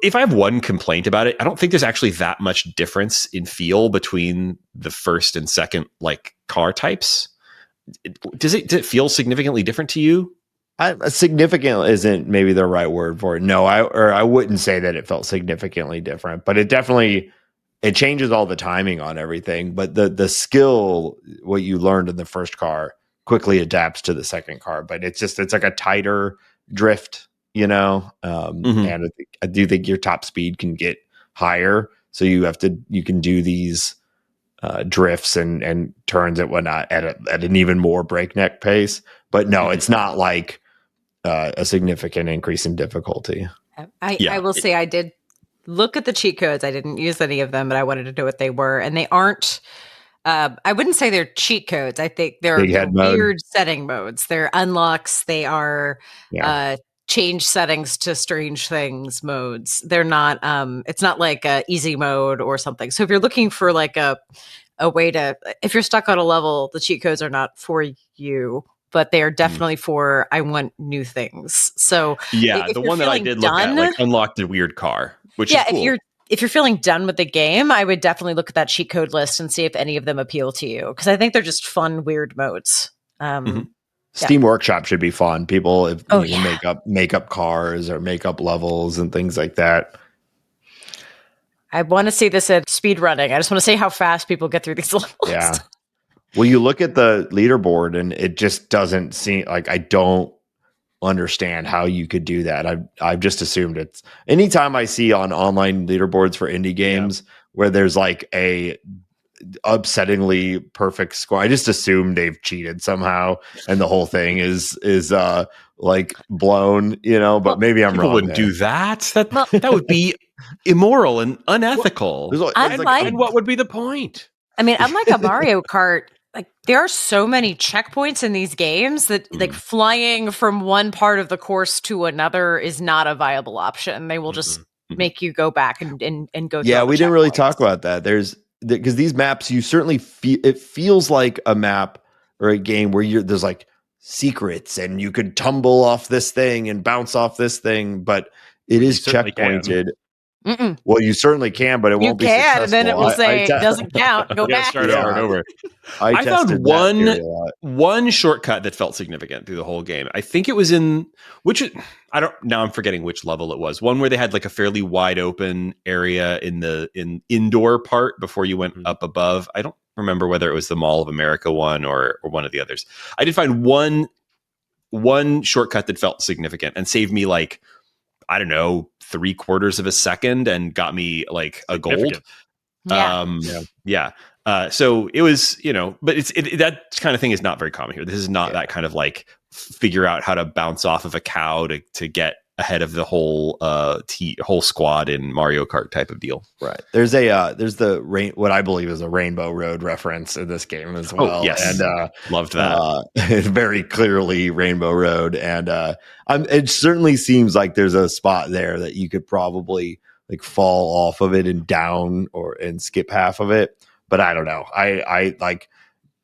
If I have one complaint about it, I don't think there's actually that much difference in feel between the first and second like car types. Does it feel significantly different to you? Significant isn't maybe the right word for it. No, I wouldn't say that it felt significantly different, but it definitely it changes all the timing on everything. But the skill, what you learned in the first car, quickly adapts to the second car. But it's like a tighter drift. And I do think your top speed can get higher, so you can do these drifts and turns and whatnot at an even more breakneck pace. But no, it's not like a significant increase in difficulty. I will say I did look at the cheat codes. I didn't use any of them, but I wanted to know what they were, and they aren't. I wouldn't say they're cheat codes. I think they're weird setting modes. They're unlocks. They are change settings to strange things modes. They're not it's not like a easy mode or something. So if you're looking for like a way to, if you're stuck on a level, the cheat codes are not for you, but they are definitely for I want new things. So the one that I did look at like unlocked a weird car, which is cool. If you're feeling done with the game, I would definitely look at that cheat code list and see if any of them appeal to you, because I think they're just fun, weird modes. Steam Workshop should be fun. People, if you can make up cars or make up levels and things like that. I want to see this at speed running. I just want to see how fast people get through these levels. Yeah. Well, you look at the leaderboard and it just doesn't seem like, I don't understand how you could do that. I've just assumed it's anytime I see on online leaderboards for indie games where there's like a upsettingly perfect score, I just assume they've cheated somehow and the whole thing is like blown, but maybe I'm wrong. People wouldn't do that. That would be immoral and unethical. And what would be the point? I mean, unlike a Mario Kart, like there are so many checkpoints in these games that like flying from one part of the course to another is not a viable option. They will just make you go back and go through. Yeah, we didn't really talk about that. Because these maps, you certainly it feels like a map or a game where there's like secrets and you could tumble off this thing and bounce off this thing, but it is checkpointed. Mm-mm. Well, you certainly can, but it You won't be can, successful. and then it will say doesn't count. Go You gotta back. start over and over. I found tested that theory a lot. one shortcut that felt significant through the whole game. I think it was now I'm forgetting which level it was. One where they had like a fairly wide open area in indoor part before you went up above. I don't remember whether it was the Mall of America one or one of the others. I did find one shortcut that felt significant and saved me like, I don't know, 3/4 of a second and got me like a gold. Yeah. So it was, but that kind of thing is not very common here. This is not that kind of like figure out how to bounce off of a cow to get ahead of the whole squad in Mario Kart type of deal. Right. There's what I believe is a Rainbow Road reference in this game as well. Oh, yes. And loved that. It's very clearly Rainbow Road, and it certainly seems like there's a spot there that you could probably like fall off of it and down and skip half of it. But I don't know.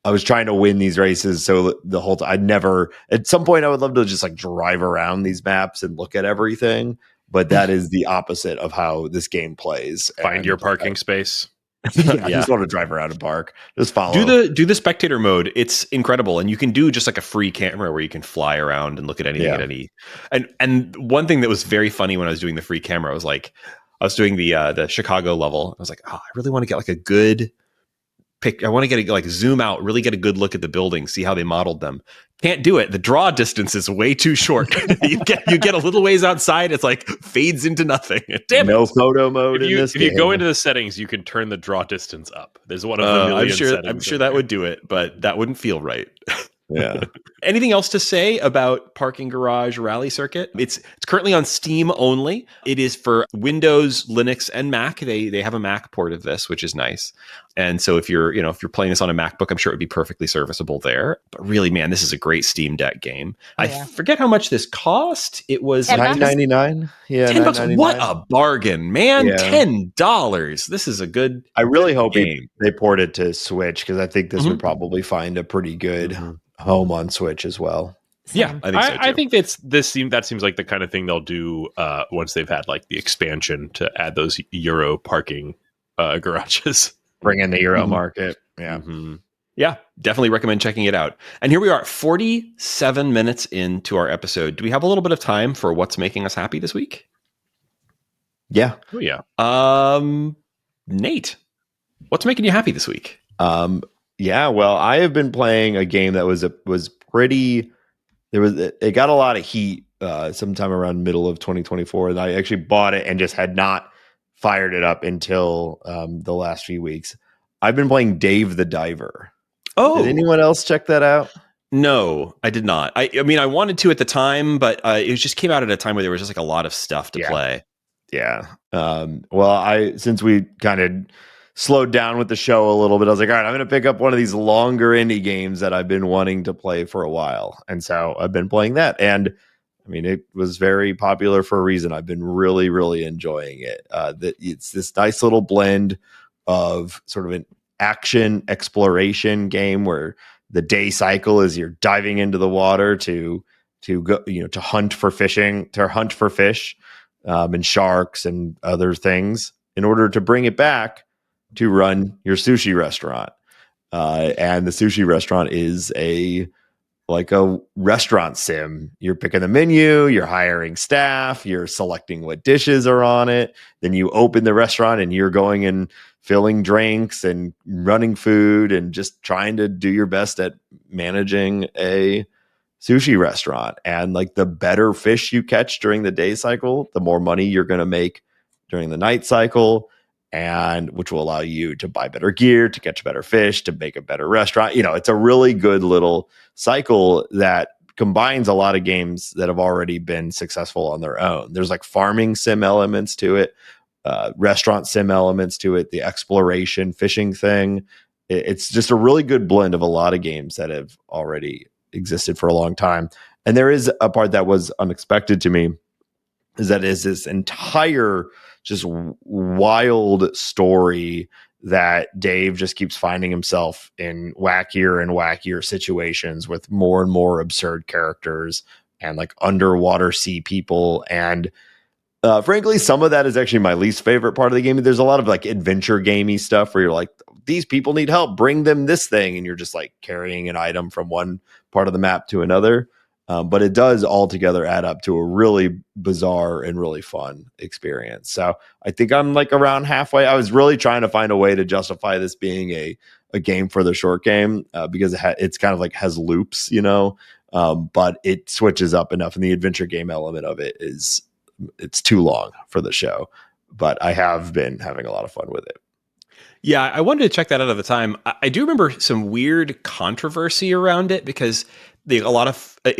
I was trying to win these races, so the whole time at some point I would love to just like drive around these maps and look at everything, but that is the opposite of how this game plays. Find your parking space. I just want to drive around and park. Just follow. Do the spectator mode. It's incredible, and you can do just like a free camera where you can fly around and look at anything at any. And one thing that was very funny when I was doing the free camera, I was doing the Chicago level. I was like, I really want to get like a good pick. I want to get zoom out, really get a good look at the buildings, see how they modeled them. Can't do it. The draw distance is way too short. you get a little ways outside, it's like fades into nothing. Damn no it. photo mode. If you go into the settings, you can turn the draw distance up. There's one of the million settings. I'm sure that would do it, but that wouldn't feel right. Yeah. Anything else to say about Parking Garage Rally Circuit? It's currently on Steam only. It is for Windows, Linux, and Mac. They have a Mac port of this, which is nice. And so if you're playing this on a MacBook, I'm sure it would be perfectly serviceable there. But really, man, this is a great Steam Deck game. I forget how much this cost. It was $9.99. Yeah, $10. What a bargain, man! Yeah. $10. This is a good. I really hope game. they port it to Switch, because I think this would probably find a pretty good home on Switch as well. Yeah, I think so too. I think that seems like the kind of thing they'll do once they've had like the expansion to add those Euro parking garages. Bring in the Euro market. Yeah. Mm-hmm. Yeah, definitely recommend checking it out. And here we are, 47 minutes into our episode. Do we have a little bit of time for what's making us happy this week? Yeah. Oh yeah. Nate, what's making you happy this week? Yeah, well, I have been playing a game that was pretty. It got a lot of heat sometime around middle of 2024, and I actually bought it and just had not fired it up until the last few weeks. I've been playing Dave the Diver. Oh, did anyone else check that out? No, I did not. I mean, I wanted to at the time, but it just came out at a time where there was just like a lot of stuff to play. Yeah. Well, since we kind of slowed down with the show a little bit, I was like, all right, I'm going to pick up one of these longer indie games that I've been wanting to play for a while. And so I've been playing that. And I mean, it was very popular for a reason. I've been really, really enjoying it. It's this nice little blend of sort of an action exploration game where the day cycle is you're diving into the water to go, to hunt for fish and sharks and other things in order to bring it back to run your sushi restaurant. And the sushi restaurant is like a restaurant sim. You're picking the menu, you're hiring staff, you're selecting what dishes are on it. Then you open the restaurant and you're going and filling drinks and running food and just trying to do your best at managing a sushi restaurant. And like the better fish you catch during the day cycle, the more money you're going to make during the night cycle, and which will allow you to buy better gear, to catch better fish, to make a better restaurant. It's a really good little cycle that combines a lot of games that have already been successful on their own. There's like farming sim elements to it, restaurant sim elements to it, the exploration fishing thing. It's just a really good blend of a lot of games that have already existed for a long time. And there is a part that was unexpected to me, is that is this entire just wild story that Dave just keeps finding himself in wackier and wackier situations with more and more absurd characters and like underwater sea people. And Frankly, some of that is actually my least favorite part of the game. There's a lot of like adventure gamey stuff where you're like, these people need help, bring them this thing, and you're just like carrying an item from one part of the map to another. But it does altogether add up to a really bizarre and really fun experience. So I think I'm like around halfway. I was really trying to find a way to justify this being a game for the short game because it's kind of like has loops, but it switches up enough, and the adventure game element of it it's too long for the show. But I have been having a lot of fun with it. Yeah, I wanted to check that out at the time. I do remember some weird controversy around it because it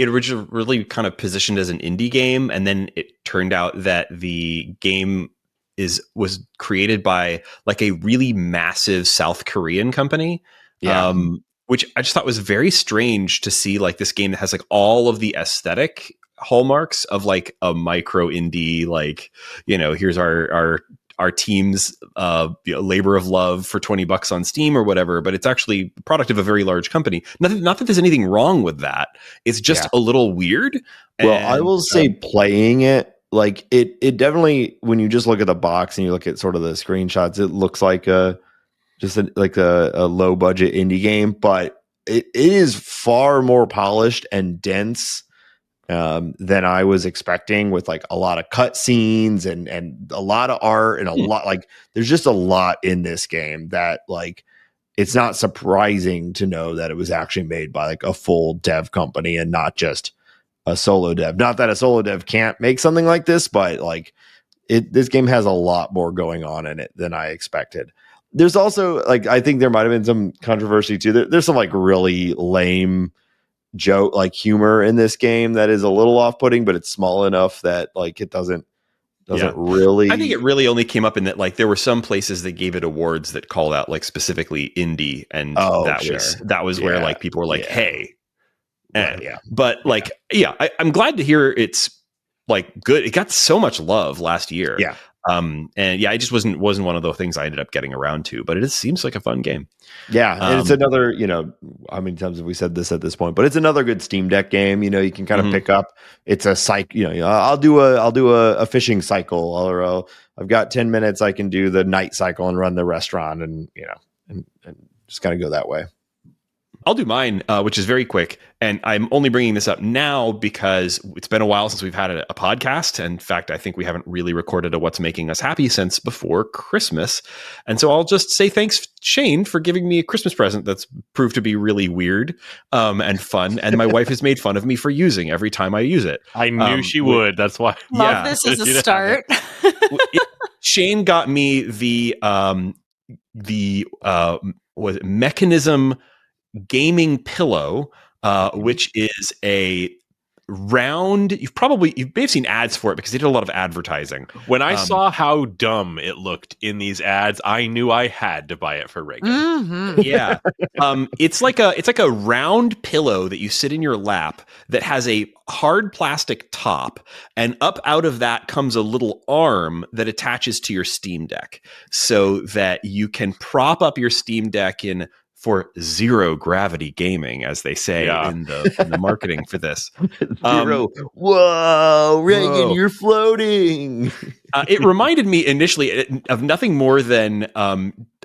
originally really kind of positioned as an indie game, and then it turned out that the game was created by like a really massive South Korean company. Yeah. Which I just thought was very strange to see, like this game that has like all of the aesthetic hallmarks of like a micro indie, like, here's our team's labor of love for $20 on Steam or whatever, but it's actually a product of a very large company. Not that there's anything wrong with that. It's just a little weird. Well, I will say playing it, like it definitely, when you just look at the box and you look at sort of the screenshots, it looks like a low budget indie game, but it is far more polished and dense than I was expecting, with like a lot of cutscenes and a lot of art and a lot, like there's just a lot in this game that like it's not surprising to know that it was actually made by like a full dev company and not just a solo dev. Not that a solo dev can't make something like this, but like this game has a lot more going on in it than I expected. There's also like, I think there might have been some controversy too. There's some like really lame joke, like humor in this game that is a little off-putting, but it's small enough that like it doesn't really. I think it really only came up in that like there were some places that gave it awards that called out like specifically indie, and that was where like people were like, hey, but like I'm glad to hear it's like good. It got so much love last year. And it just wasn't one of the things I ended up getting around to, but it seems like a fun game. Yeah, and it's another, how many times have we said this at this point? But it's another good Steam Deck game. You can kind of pick up. It's a cycle. I'll do a fishing cycle, or I've got 10 minutes. I can do the night cycle and run the restaurant, and and just kind of go that way. I'll do mine, which is very quick. And I'm only bringing this up now because it's been a while since we've had a podcast. In fact, I think we haven't really recorded a What's Making Us Happy since before Christmas. And so I'll just say thanks, Shane, for giving me a Christmas present that's proved to be really weird and fun. And my wife has made fun of me for using every time I use it. I knew she would. That's why. Love this as a start. Shane got me the Mechanism gaming pillow, which is a round. You may have seen ads for it because they did a lot of advertising. When I saw how dumb it looked in these ads, I knew I had to buy it for Reagan. Mm-hmm. Yeah, it's like a round pillow that you sit in your lap that has a hard plastic top, and up out of that comes a little arm that attaches to your Steam Deck, so that you can prop up your Steam Deck for zero gravity gaming, as they say in the marketing for this. Zero. Whoa, Reagan, you're floating. It reminded me initially of nothing more than, I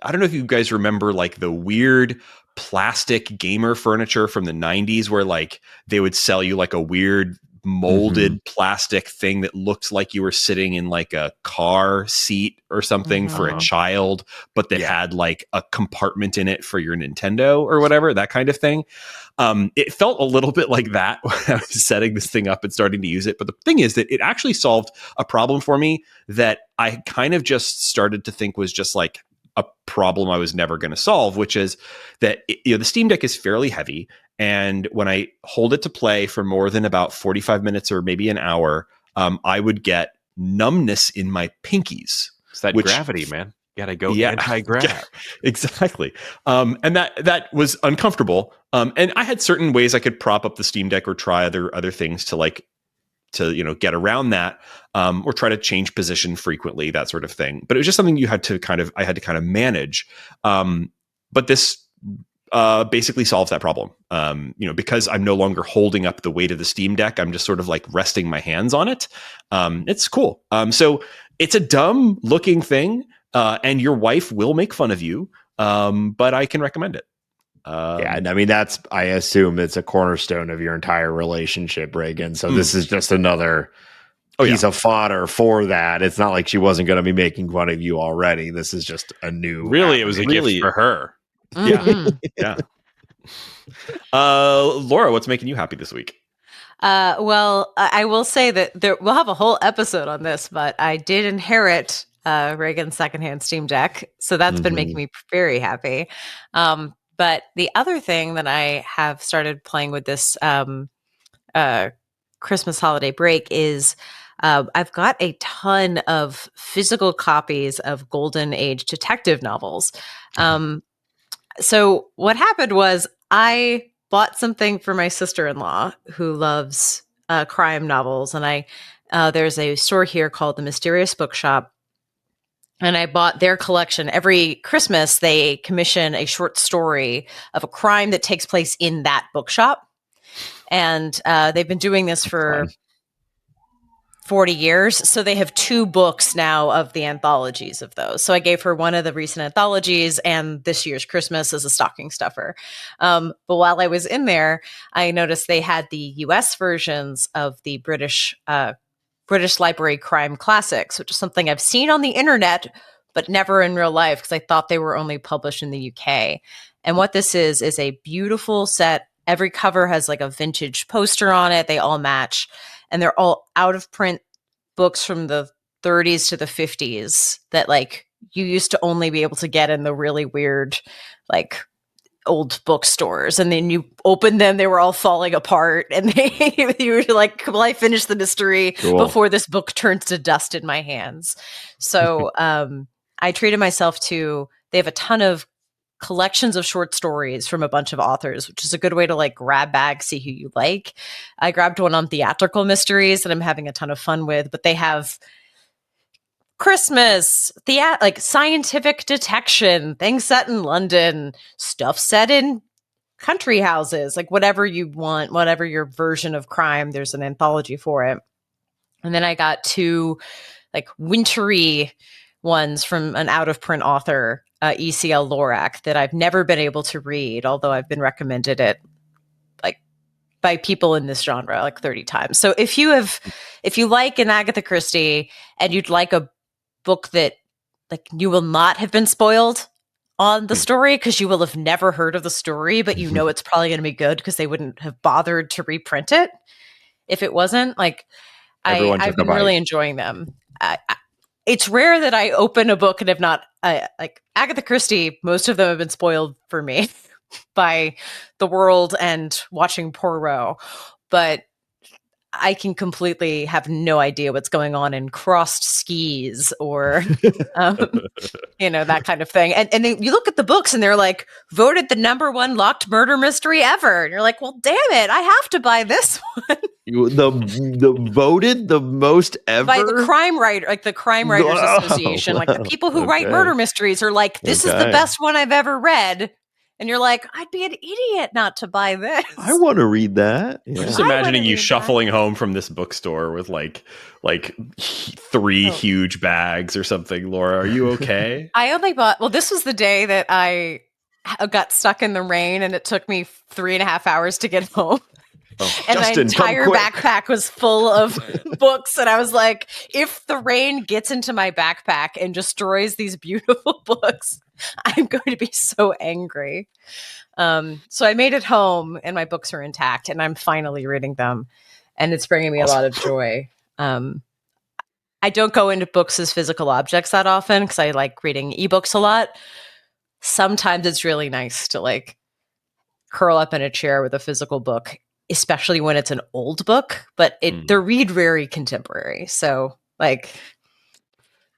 don't know if you guys remember like the weird plastic gamer furniture from the 90s where like they would sell you like a weird molded plastic thing that looked like you were sitting in like a car seat or something for a child, but that had like a compartment in it for your Nintendo or whatever, that kind of thing. It felt a little bit like that when I was setting this thing up and starting to use it. But the thing is that it actually solved a problem for me that I kind of just started to think was just like a problem I was never going to solve, which is that the Steam Deck is fairly heavy. And when I hold it to play for more than about 45 minutes or maybe an hour, I would get numbness in my pinkies. It's that gravity, man. You gotta go anti-grav. Yeah, exactly. And that was uncomfortable. And I had certain ways I could prop up the Steam Deck or try other things to get around that, or try to change position frequently, that sort of thing. But it was just something I had to kind of manage. But this basically solves that problem. Because I'm no longer holding up the weight of the Steam Deck, I'm just sort of like resting my hands on it. It's cool. So it's a dumb looking thing, and your wife will make fun of you, but I can recommend it. Yeah, I mean, I assume it's a cornerstone of your entire relationship, Reagan. So this is just another piece of fodder for that. It's not like she wasn't going to be making fun of you already. This is just a new. Really, it was a gift for her. Mhm. Yeah. Laura, what's making you happy this week? Well, I will say that we'll have a whole episode on this, but I did inherit Reagan's secondhand Steam Deck, so that's been making me very happy. But the other thing that I have started playing with this Christmas holiday break is I've got a ton of physical copies of Golden Age detective novels. So what happened was I bought something for my sister-in-law who loves crime novels, and there's a store here called the Mysterious Bookshop. And I bought their collection. Every Christmas, they commission a short story of a crime that takes place in that bookshop. And they've been doing this for 40 years. So they have 2 books now of the anthologies of those. So I gave her one of the recent anthologies and this year's Christmas as a stocking stuffer. But while I was in there, I noticed they had the US versions of the British Library crime classics, which is something I've seen on the internet, but never in real life because I thought they were only published in the UK. And what this is a beautiful set. Every cover has like a vintage poster on it. They all match. And they're all out of print books from the 30s to the 50s that like you used to only be able to get in the really weird, like old bookstores, and then you opened them, they were all falling apart, and you were like, "Will I finish the mystery before this book turns to dust in my hands?" So I treated myself to. They have a ton of collections of short stories from a bunch of authors, which is a good way to like grab bag, see who you like. I grabbed one on theatrical mysteries that I'm having a ton of fun with, but they have Christmas, like scientific detection, things set in London, stuff set in country houses, like whatever you want, whatever your version of crime, there's an anthology for it. And then I got 2 like wintry ones from an out of print author, ECL Lorak, that I've never been able to read, although I've been recommended it like by people in this genre like 30 times. So if you like an Agatha Christie and you'd like a book that like you will not have been spoiled on the story because you will have never heard of the story, but you know it's probably going to be good because they wouldn't have bothered to reprint it if it wasn't. Like I've been really enjoying them. It's rare that I open a book and have not like Agatha Christie. Most of them have been spoiled for me by The World and watching Poirot, but I can completely have no idea what's going on in Crossed Skis or, that kind of thing. And then you look at the books and they're like, voted the #1 locked murder mystery ever. And you're like, well, damn it, I have to buy this one. The voted the most ever? By the crime writer, like the Crime Writers Association. Like the people who write murder mysteries are like, this is the best one I've ever read. And you're like, I'd be an idiot not to buy this. I want to read that. Yeah. Just imagining you shuffling home from this bookstore with like 3 huge bags or something. Laura, are you okay? I only bought. Well, this was the day that I got stuck in the rain, and it took me 3.5 hours to get home. Oh, and Justin, my entire backpack was full of books. And I was like, if the rain gets into my backpack and destroys these beautiful books, I'm going to be so angry. So I made it home and my books are intact and I'm finally reading them. And it's bringing me a lot of joy. I don't go into books as physical objects that often because I like reading ebooks a lot. Sometimes it's really nice to like curl up in a chair with a physical book, especially when it's an old book, but they're read very contemporary. So like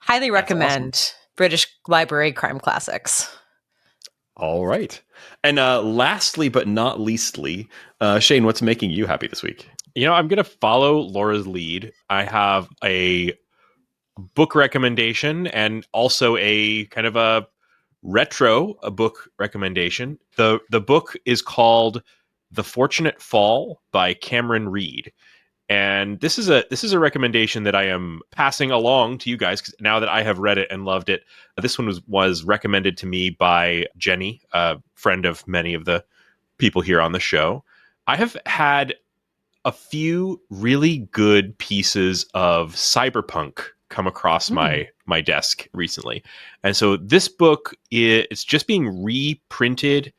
highly recommend British Library crime classics. All right. And lastly, but not leastly, Shane, what's making you happy this week? I'm going to follow Laura's lead. I have a book recommendation and also a kind of a retro a book recommendation. The book is called The Fortunate Fall by Cameron Reed. And this is a recommendation that I am passing along to you guys, 'cause now that I have read it and loved it. This one was recommended to me by Jenny, a friend of many of the people here on the show. I have had a few really good pieces of cyberpunk come across my desk recently. And so this book, it's just being reprinted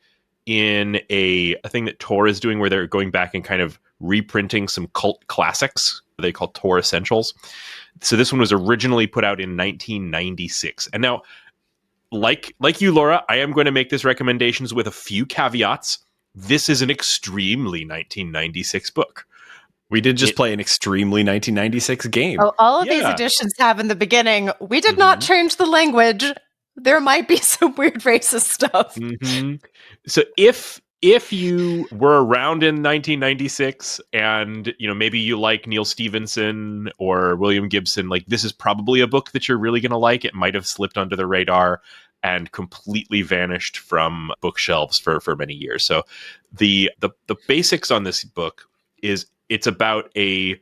in a thing that Tor is doing, where they're going back and kind of reprinting some cult classics they call Tor Essentials. So this one was originally put out in 1996. And now, like you, Laura, I am going to make this recommendations with a few caveats. This is an extremely 1996 book. We did just play an extremely 1996 game. Oh, all of these editions have in the beginning, we did not change the language. There might be some weird racist stuff. So if you were around in 1996 and, maybe you like Neil Stephenson or William Gibson, like, this is probably a book that you're really going to like. It might have slipped under the radar and completely vanished from bookshelves for many years. So the basics on this book is it's about a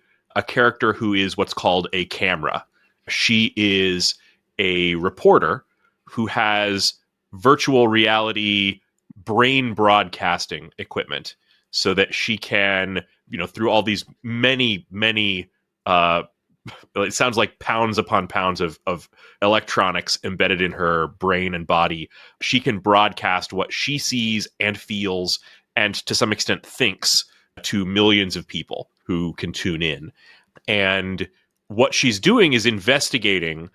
character who is what's called a camera. She is a reporter who has virtual reality brain broadcasting equipment so that she can, through all these many, it sounds like pounds upon pounds of electronics embedded in her brain and body, she can broadcast what she sees and feels and to some extent thinks to millions of people who can tune in. And what she's doing is investigating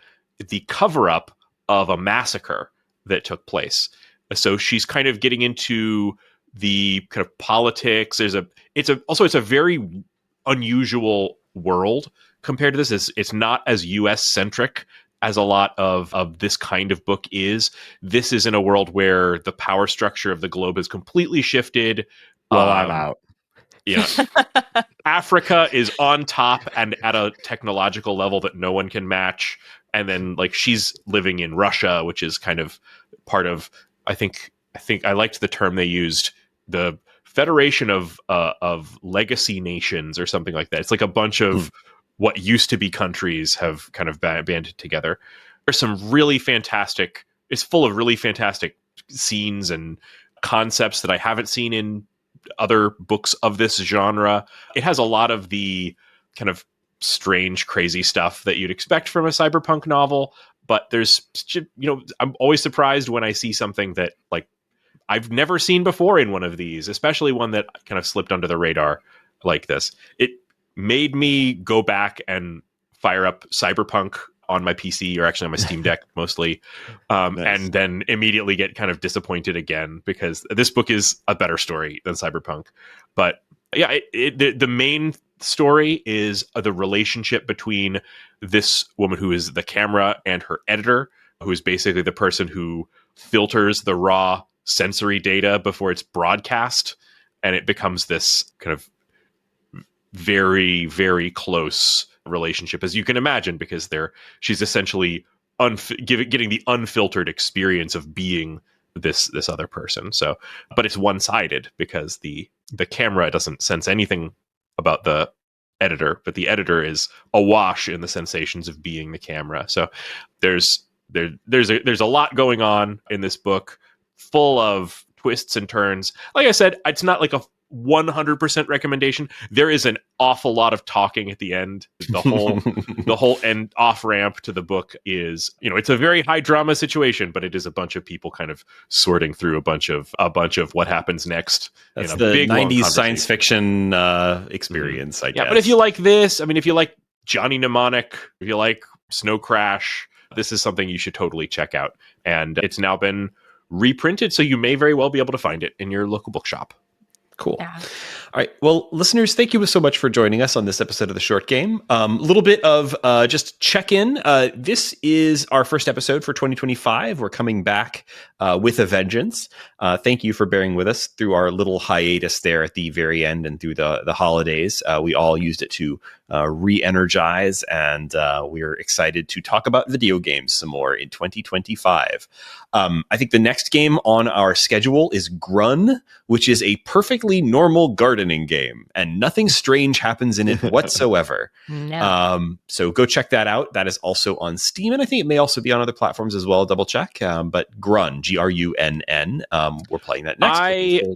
the cover-up of a massacre that took place. So she's kind of getting into the kind of politics. It's a very unusual world compared to this. It's not as US centric as a lot of this kind of book is. This is in a world where the power structure of the globe is completely shifted. Well, I'm out. Yeah. Africa is on top and at a technological level that no one can match. And then she's living in Russia, which is kind of part of, I think I liked the term they used, the Federation of Legacy Nations or something like that. It's like a bunch of what used to be countries have kind of banded together. There's some really fantastic, it's full of really fantastic scenes and concepts that I haven't seen in other books of this genre. It has a lot of the kind of strange, crazy stuff that you'd expect from a cyberpunk novel, but there's, I'm always surprised when I see something that I've never seen before in one of these, especially one that kind of slipped under the radar like this. It made me go back and fire up Cyberpunk on my PC, or actually on my Steam Deck mostly, nice. And then immediately get kind of disappointed again because this book is a better story than Cyberpunk. But yeah, the main story is the relationship between this woman who is the camera and her editor, who is basically the person who filters the raw sensory data before it's broadcast, and it becomes this kind of very, very close relationship, as you can imagine, because she's essentially getting the unfiltered experience of being this other person. So, but it's one-sided because the camera doesn't sense anything about the editor, but the editor is awash in the sensations of being the camera. So there's a lot going on in this book, full of twists and turns. Like I said, it's not like a 100% recommendation. There is an awful lot of talking at the end. The whole end off ramp to the book is, it's a very high drama situation, but it is a bunch of people kind of sorting through a bunch of what happens next. That's the big 90s science fiction experience, I guess. Yeah, but if you like this, if you like Johnny Mnemonic, if you like Snow Crash, this is something you should totally check out. And it's now been reprinted, so you may very well be able to find it in your local bookshop. Cool. Yeah. All right. Well, listeners, thank you so much for joining us on this episode of The Short Game. A little bit of just check-in. This is our first episode for 2025. We're coming back with a vengeance. Thank you for bearing with us through our little hiatus there at the very end and through the holidays. We all used it to re-energize, and we're excited to talk about video games some more in 2025. I think the next game on our schedule is Grun, which is a perfectly normal gardening game, and nothing strange happens in it whatsoever. No. So go check that out. That is also on Steam, and I think it may also be on other platforms as well. Double check. But Grun, Grunn, we're playing that next.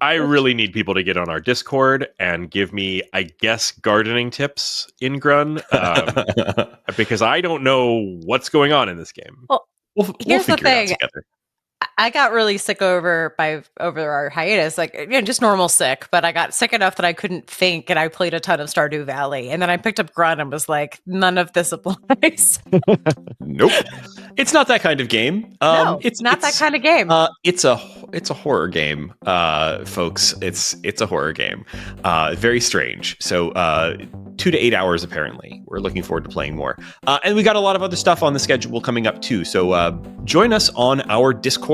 I really need people to get on our Discord and give me, I guess, gardening tips in Grun, because I don't know what's going on in this game. Well, we'll here's the figure it out thing. together. I got really sick over our hiatus, just normal sick, but I got sick enough that I couldn't think, and I played a ton of Stardew Valley, and then I picked up Grunt and was like, none of this applies. Nope, it's not that kind of game. No, it's not that kind of game. It's a horror game, folks. It's a horror game. Very strange. So 2 to 8 hours apparently. We're looking forward to playing more, and we got a lot of other stuff on the schedule coming up too. So join us on our Discord.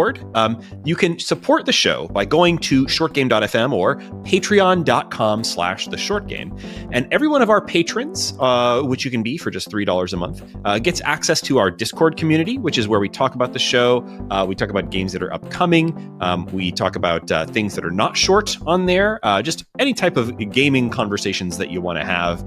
You can support the show by going to shortgame.fm or patreon.com/theshortgame. And every one of our patrons, which you can be for just $3 a month, gets access to our Discord community, which is where we talk about the show. We talk about games that are upcoming. We talk about things that are not short on there. Just any type of gaming conversations that you want to have.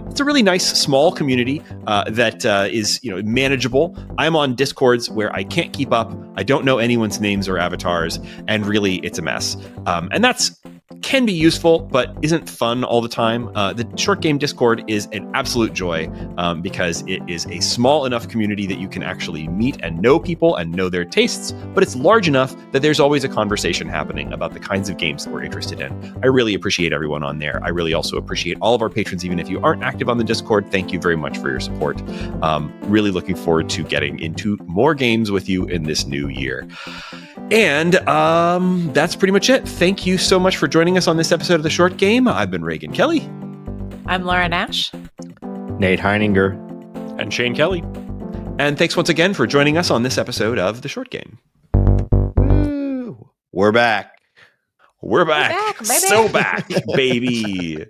It's a really nice small community that is manageable. I'm on Discords where I can't keep up. I don't know anyone's names or avatars, and really it's a mess. And that's can be useful, but isn't fun all the time. The Short Game Discord is an absolute joy because it is a small enough community that you can actually meet and know people and know their tastes, but it's large enough that there's always a conversation happening about the kinds of games that we're interested in. I really appreciate everyone on there. I really also appreciate all of our patrons, even if you aren't active on the Discord. Thank you very much for your support. Really looking forward to getting into more games with you in this new year. And that's pretty much it. Thank you so much for joining us on this episode of The Short Game. I've been Reagan Kelly. I'm Laura Nash. Nate Heininger. And Shane Kelly. And thanks once again for joining us on this episode of The Short Game. We're back. We're back. Baby. So back, baby.